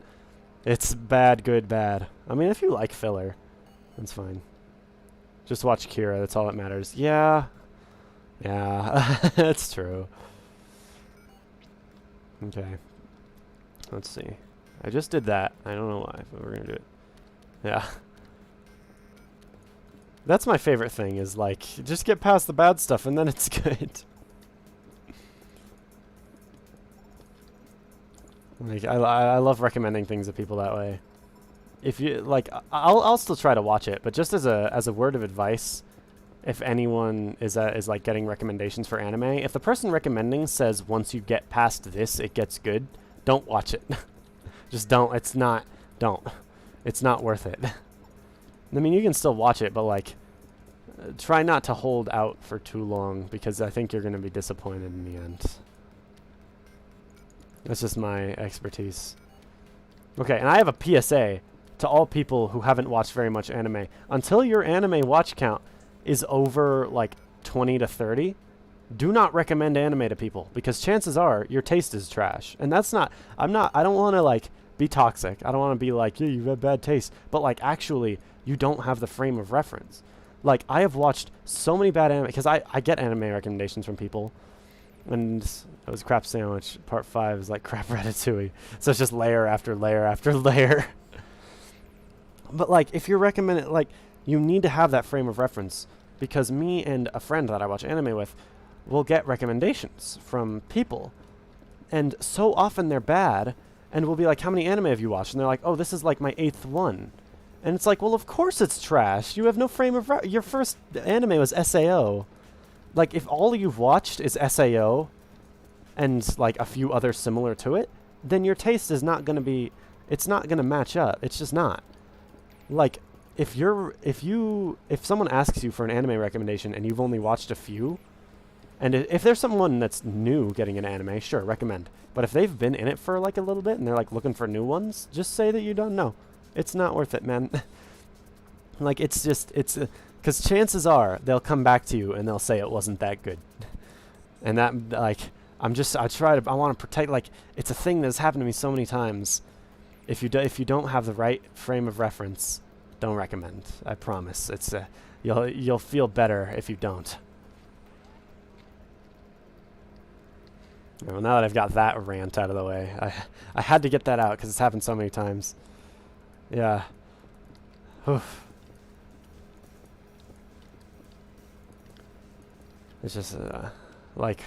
It's bad, good, bad. I mean, if you like filler, that's fine. Just watch Kira. That's all that matters. Yeah. Yeah, that's true. Okay. Let's see. I just did that. I don't know why, but we're going to do it. Yeah. That's my favorite thing is, like, just get past the bad stuff and then it's good. Like, I love recommending things to people that way. If you, like, I'll still try to watch it, but just as a word of advice, if anyone is like getting recommendations for anime, if the person recommending says once you get past this it gets good, don't watch it. Just don't. Don't. It's not worth it. I mean, you can still watch it, but like try not to hold out for too long, because I think you're going to be disappointed in the end. That's just my expertise. Okay, and I have a PSA to all people who haven't watched very much anime. Until your anime watch count is over like 20 to 30, do not recommend anime to people, because chances are your taste is trash. And that's not, I don't want to like be toxic. I don't want to be like, yeah, you have bad taste. But like actually, you don't have the frame of reference. Like I have watched so many bad anime, because I get anime recommendations from people. And it was Crap Sandwich. Part 5 is like Crap Ratatouille. So it's just layer after layer after layer. But like, if you're recommending, like, you need to have that frame of reference, because me and a friend that I watch anime with will get recommendations from people, and so often they're bad, and we'll be like, how many anime have you watched? And they're like, oh, this is like my 8th one. And it's like, well, of course it's trash. You have no frame of your first anime was SAO. Like, if all you've watched is SAO and like a few others similar to it, then your taste is not going to be, it's not going to match up. It's just not. Like, if someone asks you for an anime recommendation and you've only watched a few, and if there's someone that's new getting an anime, sure, recommend. But if they've been in it for like a little bit and they're like looking for new ones, just say that you don't know. It's not worth it, man. Like, it's just, because chances are they'll come back to you and they'll say it wasn't that good. And that, like, I want to protect, like, it's a thing that's happened to me so many times. If you don't have the right frame of reference, don't recommend. I promise. It's you'll feel better if you don't. Well, now that I've got that rant out of the way, I had to get that out because it's happened so many times. Yeah. Oof. It's just like,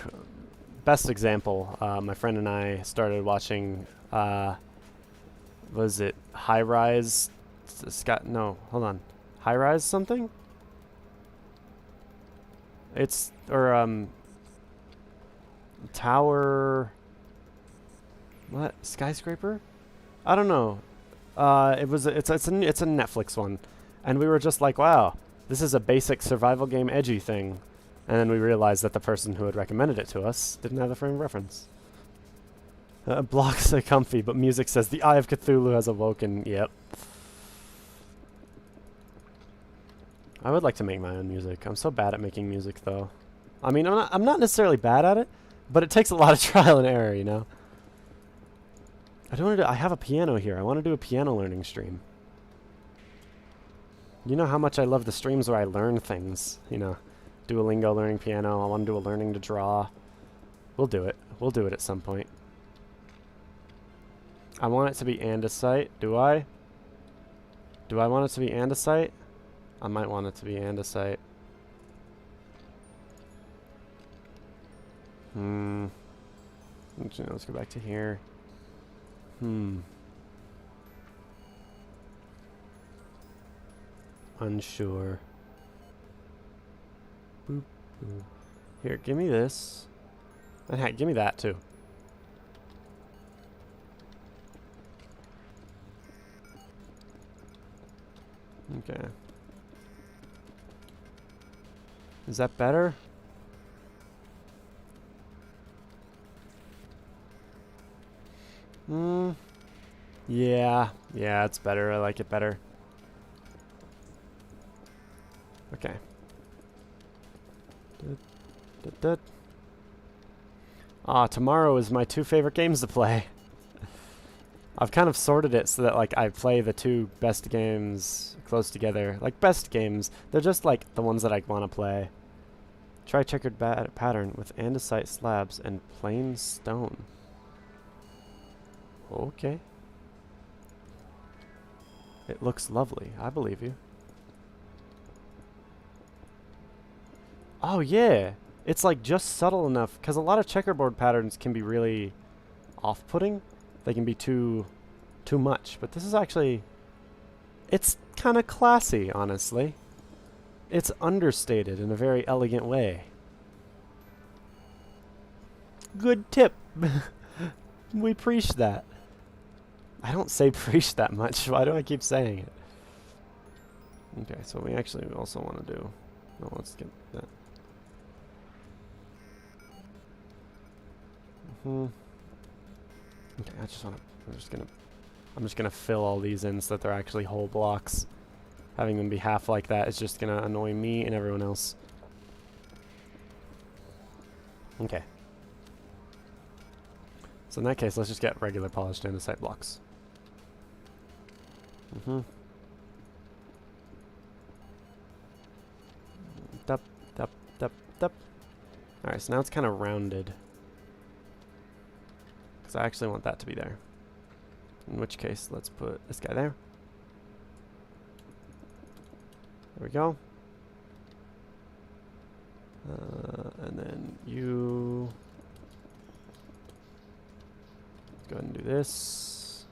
best example. My friend and I started watching. Was it High Rise? No, hold on. High Rise something? It's, or Tower, what? Skyscraper? I don't know. It's a Netflix one. And we were just like, wow, this is a basic survival game edgy thing. And then we realized that the person who had recommended it to us didn't have the frame of reference. Blocks are comfy, but music says the Eye of Cthulhu has awoken. Yep. I would like to make my own music. I'm so bad at making music, though. I mean, I'm not necessarily bad at it, but it takes a lot of trial and error, you know? I have a piano here. I want to do a piano learning stream. You know how much I love the streams where I learn things, you know? Duolingo learning piano. I want to do a learning to draw. We'll do it. We'll do it at some point. I want it to be andesite. Do I? Do I want it to be andesite? I might want it to be andesite. Let's go back to here. Unsure. Boop, boop. Here, give me this. And heck, give me that too. Okay. Is that better? Yeah. Yeah, it's better. I like it better. Okay. Tomorrow is my 2 favorite games to play. I've kind of sorted it so that, like, I play the 2 best games close together. Like, best games. They're just, like, the ones that I want to play. Try checkered pattern with andesite slabs and plain stone. Okay. It looks lovely. I believe you. Oh, yeah. It's, like, just subtle enough. Because a lot of checkerboard patterns can be really off-putting. They can be too much. But this is actually... It's kind of classy, honestly. It's understated in a very elegant way. Good tip. We preach that. I don't say preach that much. Why do I keep saying it? Okay, so we actually also want to do... No, let's get that. Okay, I just want to... I'm just gonna fill all these in so that they're actually whole blocks. Having them be half like that is just gonna annoy me and everyone else. Okay. So in that case, let's just get regular polished andesite blocks. Dup, dup, dup, dup. Alright, so now it's kind of rounded. Because I actually want that to be there. In which case, let's put this guy there. There we go. And then you... Go ahead and do this.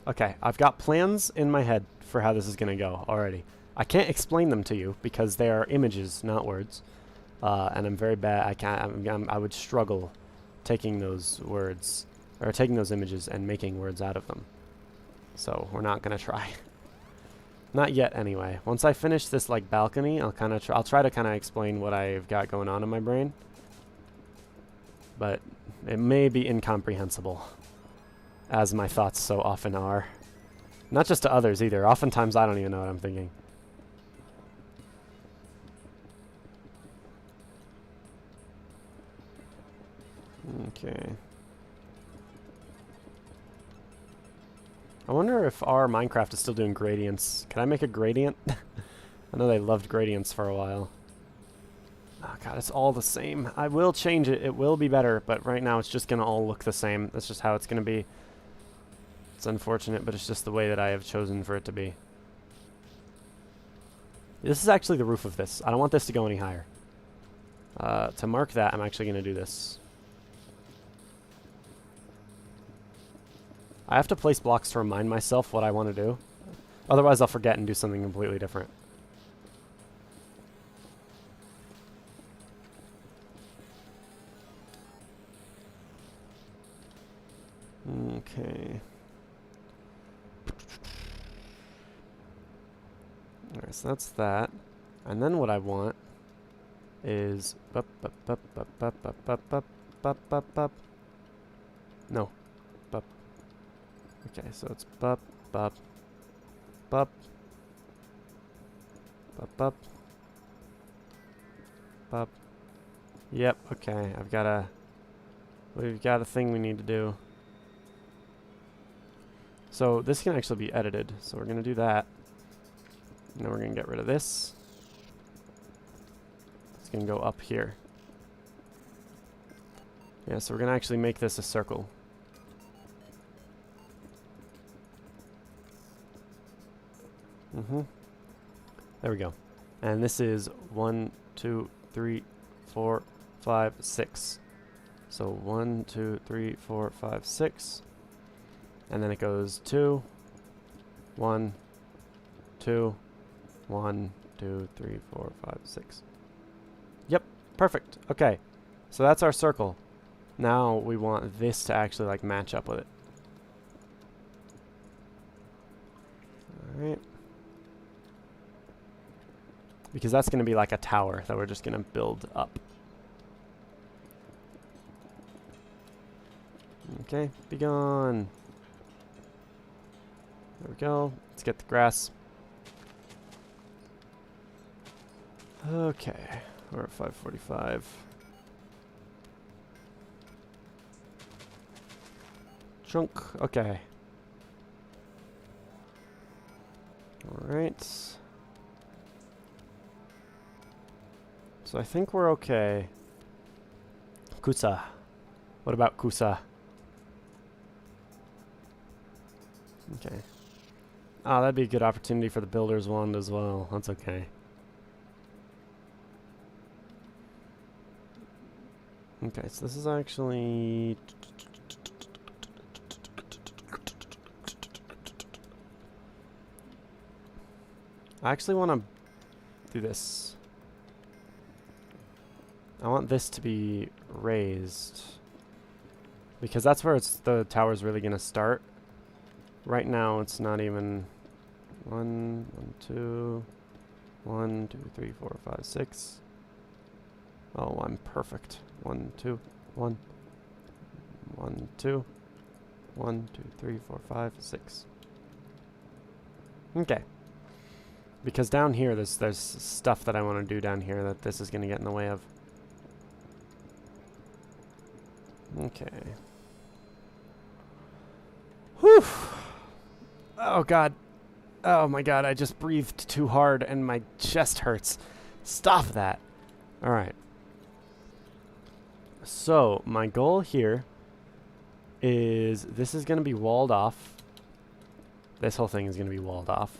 Okay, I've got plans in my head for how this is going to go already. I can't explain them to you because they are images, not words. And I'm very bad. I would struggle taking those words, or taking those images and making words out of them. So we're not going to try. Not yet, anyway. Once I finish this like balcony, I'll try to kind of explain what I've got going on in my brain. But it may be incomprehensible, as my thoughts so often are. Not just to others either. Oftentimes I don't even know what I'm thinking. Okay. I wonder if our Minecraft is still doing gradients. Can I make a gradient? I know they loved gradients for a while. Oh god, it's all the same. I will change it. It will be better, but right now it's just going to all look the same. That's just how it's going to be. It's unfortunate, but it's just the way that I have chosen for it to be. This is actually the roof of this. I don't want this to go any higher. To mark that, I'm actually going to do this. I have to place blocks to remind myself what I want to do. Otherwise, I'll forget and do something completely different. Okay. Alright, so that's that. And then what I want is... No. Bup. Okay, so it's bup, bup, bup, bup, bup, bup. Yep, okay, we've got a thing we need to do. So this can actually be edited, so we're going to do that. And then we're going to get rid of this. It's going to go up here. Yeah, so we're going to actually make this a circle. There we go. And this is 1, 2, 3, 4, 5, 6. So 1, 2, 3, 4, 5, 6. And then it goes 2, 1, 2, 1, 2, 3, 4, 5, 6. Yep, perfect. Okay, so that's our circle. Now we want this to actually like match up with it. All right. Because that's going to be like a tower that we're just going to build up. Okay, be gone. There we go. Let's get the grass. Okay, we're at 5:45. Chunk. Okay. All right. So I think we're okay. Kusa. What about Kusa? Okay. Ah, that'd be a good opportunity for the builder's wand as well. That's okay. Okay, so this is actually... I actually want to do this. I want this to be raised because that's where the tower's really gonna start. Right now, it's not even 1, 2, 1, 2, 3, 4, 5, 6. Oh, I'm perfect. 1, 2, 1, 1, 2, 1, 2, 3, 4, 5, 6. Okay. Because down here, there's stuff that I want to do down here that this is going to get in the way of. Okay. Whew. Oh, God. Oh, my God. I just breathed too hard and my chest hurts. Stop that. All right. So, my goal here is this is going to be walled off. This whole thing is going to be walled off.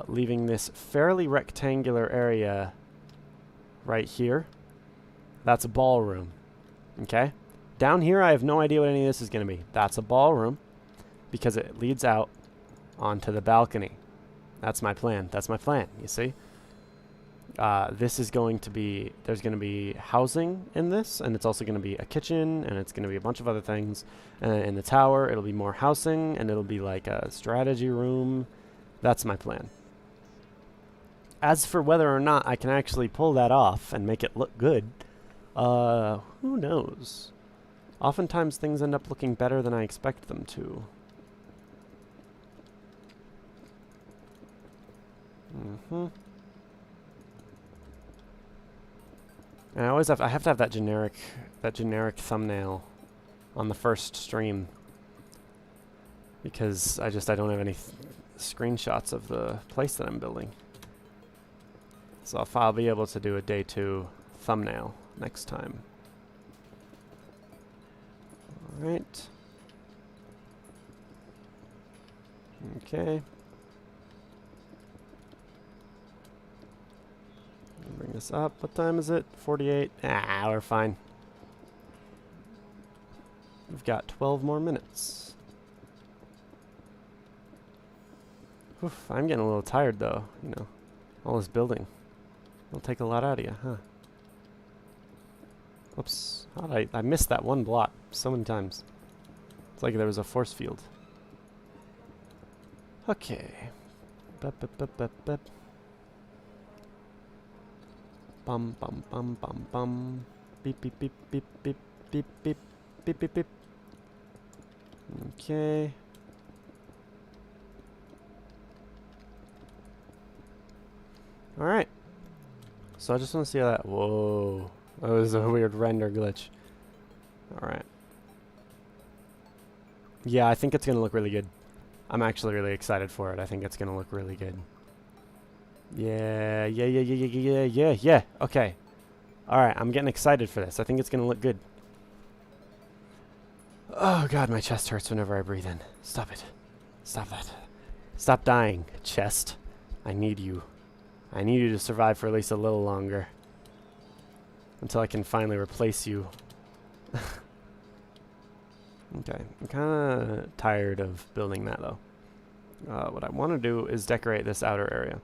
Leaving this fairly rectangular area right here. That's a ballroom. Okay? Down here, I have no idea what any of this is going to be. That's a ballroom because it leads out onto the balcony. That's my plan. That's my plan, you see? This is going to be, there's going to be housing in this, and it's also going to be a kitchen, and it's going to be a bunch of other things. And in the tower, it'll be more housing, and it'll be like a strategy room. That's my plan. As for whether or not I can actually pull that off and make it look good, who knows? Oftentimes things end up looking better than I expect them to. And I have to have that generic thumbnail on the first stream because I don't have any screenshots of the place that I'm building. So I'll be able to do a day 2 thumbnail next time. All right. Okay. Bring this up. What time is it? 48. Ah, we're fine. We've got 12 more minutes. Oof, I'm getting a little tired though, you know. All this building. It'll take a lot out of you, huh? Whoops. How did I missed that one block so many times. It's like there was a force field. Okay. Bup, bup, bup, bup, bup. Bum bum bum bum bum. Beep beep beep beep beep beep beep beep beep beep. Okay. All right. So I just want to see how that. Whoa, that was a weird render glitch. All right. Yeah, I think it's gonna look really good. I'm actually really excited for it. I think it's gonna look really good. Yeah. Okay. Alright, I'm getting excited for this. I think it's going to look good. Oh, God, my chest hurts whenever I breathe in. Stop it. Stop that. Stop dying, chest. I need you. I need you to survive for at least a little longer. Until I can finally replace you. Okay, I'm kind of tired of building that, though. What I want to do is decorate this outer area.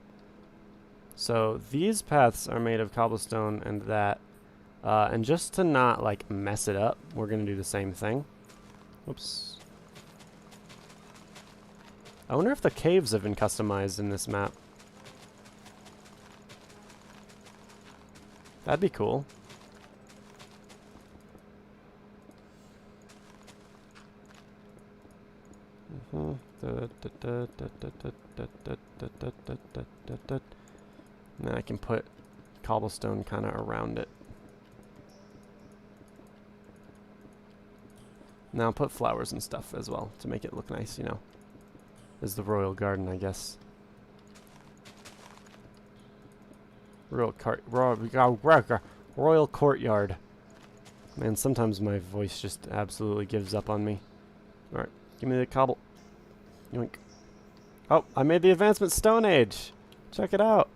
So these paths are made of cobblestone and that. And just to not, like, mess it up, we're going to do the same thing. Whoops. I wonder if the caves have been customized in this map. That'd be cool. Now I can put cobblestone kind of around it. Now I'll put flowers and stuff as well to make it look nice, you know. As the royal garden, I guess. Royal courtyard. Man, sometimes my voice just absolutely gives up on me. Alright, give me the cobble. Yoink. Oh, I made the advancement Stone Age. Check it out.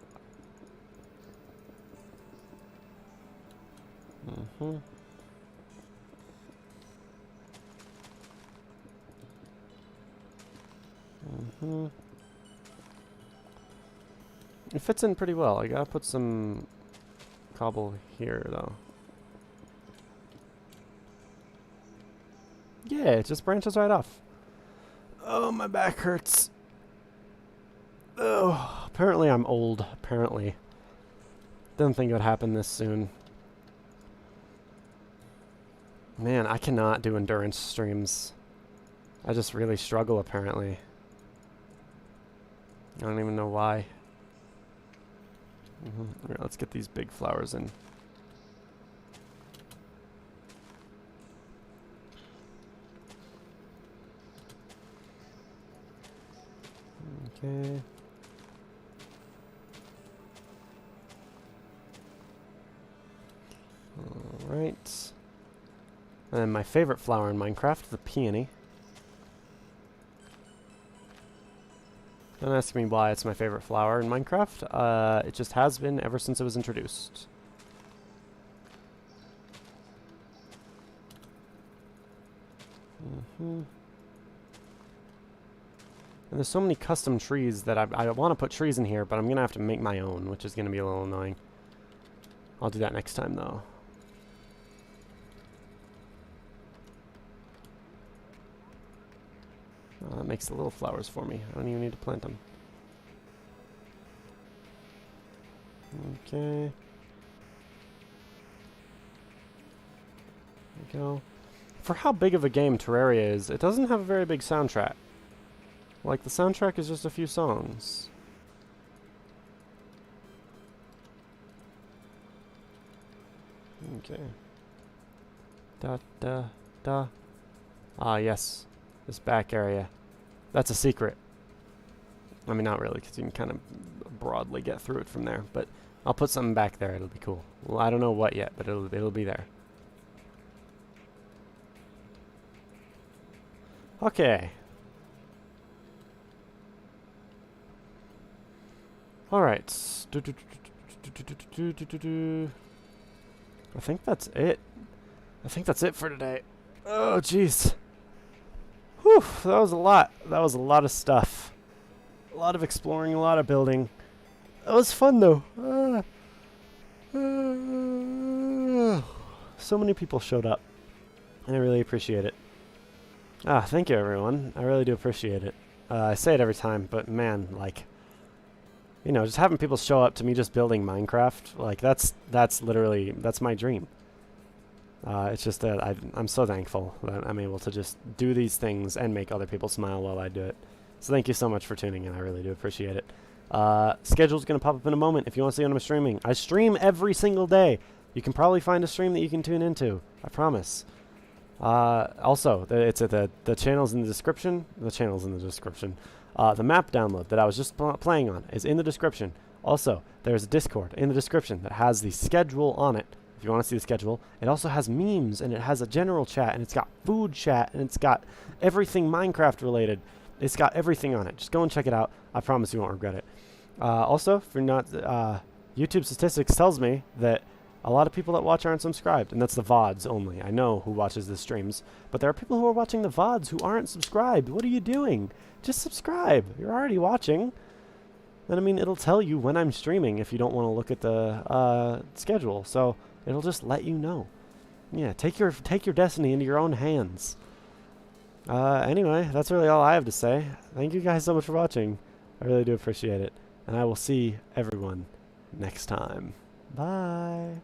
It fits in pretty well. I gotta put some cobble here, though. Yeah, it just branches right off. Oh, my back hurts. Oh, apparently I'm old. Apparently. Didn't think it would happen this soon. Man, I cannot do endurance streams. I just really struggle, apparently. I don't even know why. Alright, let's get these big flowers in. Okay. Alright. And my favorite flower in Minecraft, the peony. Don't ask me why it's my favorite flower in Minecraft. It just has been ever since it was introduced. And there's so many custom trees that I want to put trees in here, but I'm going to have to make my own, which is going to be a little annoying. I'll do that next time, though. That makes the little flowers for me. I don't even need to plant them. Okay. There we go. For how big of a game Terraria is, it doesn't have a very big soundtrack. Like, the soundtrack is just a few songs. Okay. Da da da. Ah, yes. This back area. That's a secret. I mean, not really, because you can kind of broadly get through it from there. But I'll put something back there. It'll be cool. Well, I don't know what yet, but it'll be there. Okay. Alright. I think that's it. I think that's it for today. Oh, jeez. Whew, that was a lot. That was a lot of stuff. A lot of exploring, a lot of building. That was fun, though. So many people showed up. And I really appreciate it. Thank you, everyone. I really do appreciate it. I say it every time, but man, like, you know, just having people show up to me just building Minecraft, like, that's literally, that's my dream. It's just that I'm so thankful that I'm able to just do these things and make other people smile while I do it. So thank you so much for tuning in. I really do appreciate it. Schedule's going to pop up in a moment if you want to see when I'm streaming. I stream every single day. You can probably find a stream that you can tune into. I promise. Also, it's at the channel's in the description. The channel's in the description. The map download that I was just playing on is in the description. Also, there's a Discord in the description that has the schedule on it. If you want to see the schedule, it also has memes, and it has a general chat, and it's got food chat, and it's got everything Minecraft related. It's got everything on it. Just go and check it out. I promise you won't regret it. Also, for not YouTube statistics tells me that a lot of people that watch aren't subscribed, and that's the VODs only. I know who watches the streams, but there are people who are watching the VODs who aren't subscribed. What are you doing? Just subscribe. You're already watching. And I mean, it'll tell you when I'm streaming if you don't want to look at the schedule. So it'll just let you know. Yeah, take your destiny into your own hands. Anyway, that's really all I have to say. Thank you guys so much for watching. I really do appreciate it. And I will see everyone next time. Bye.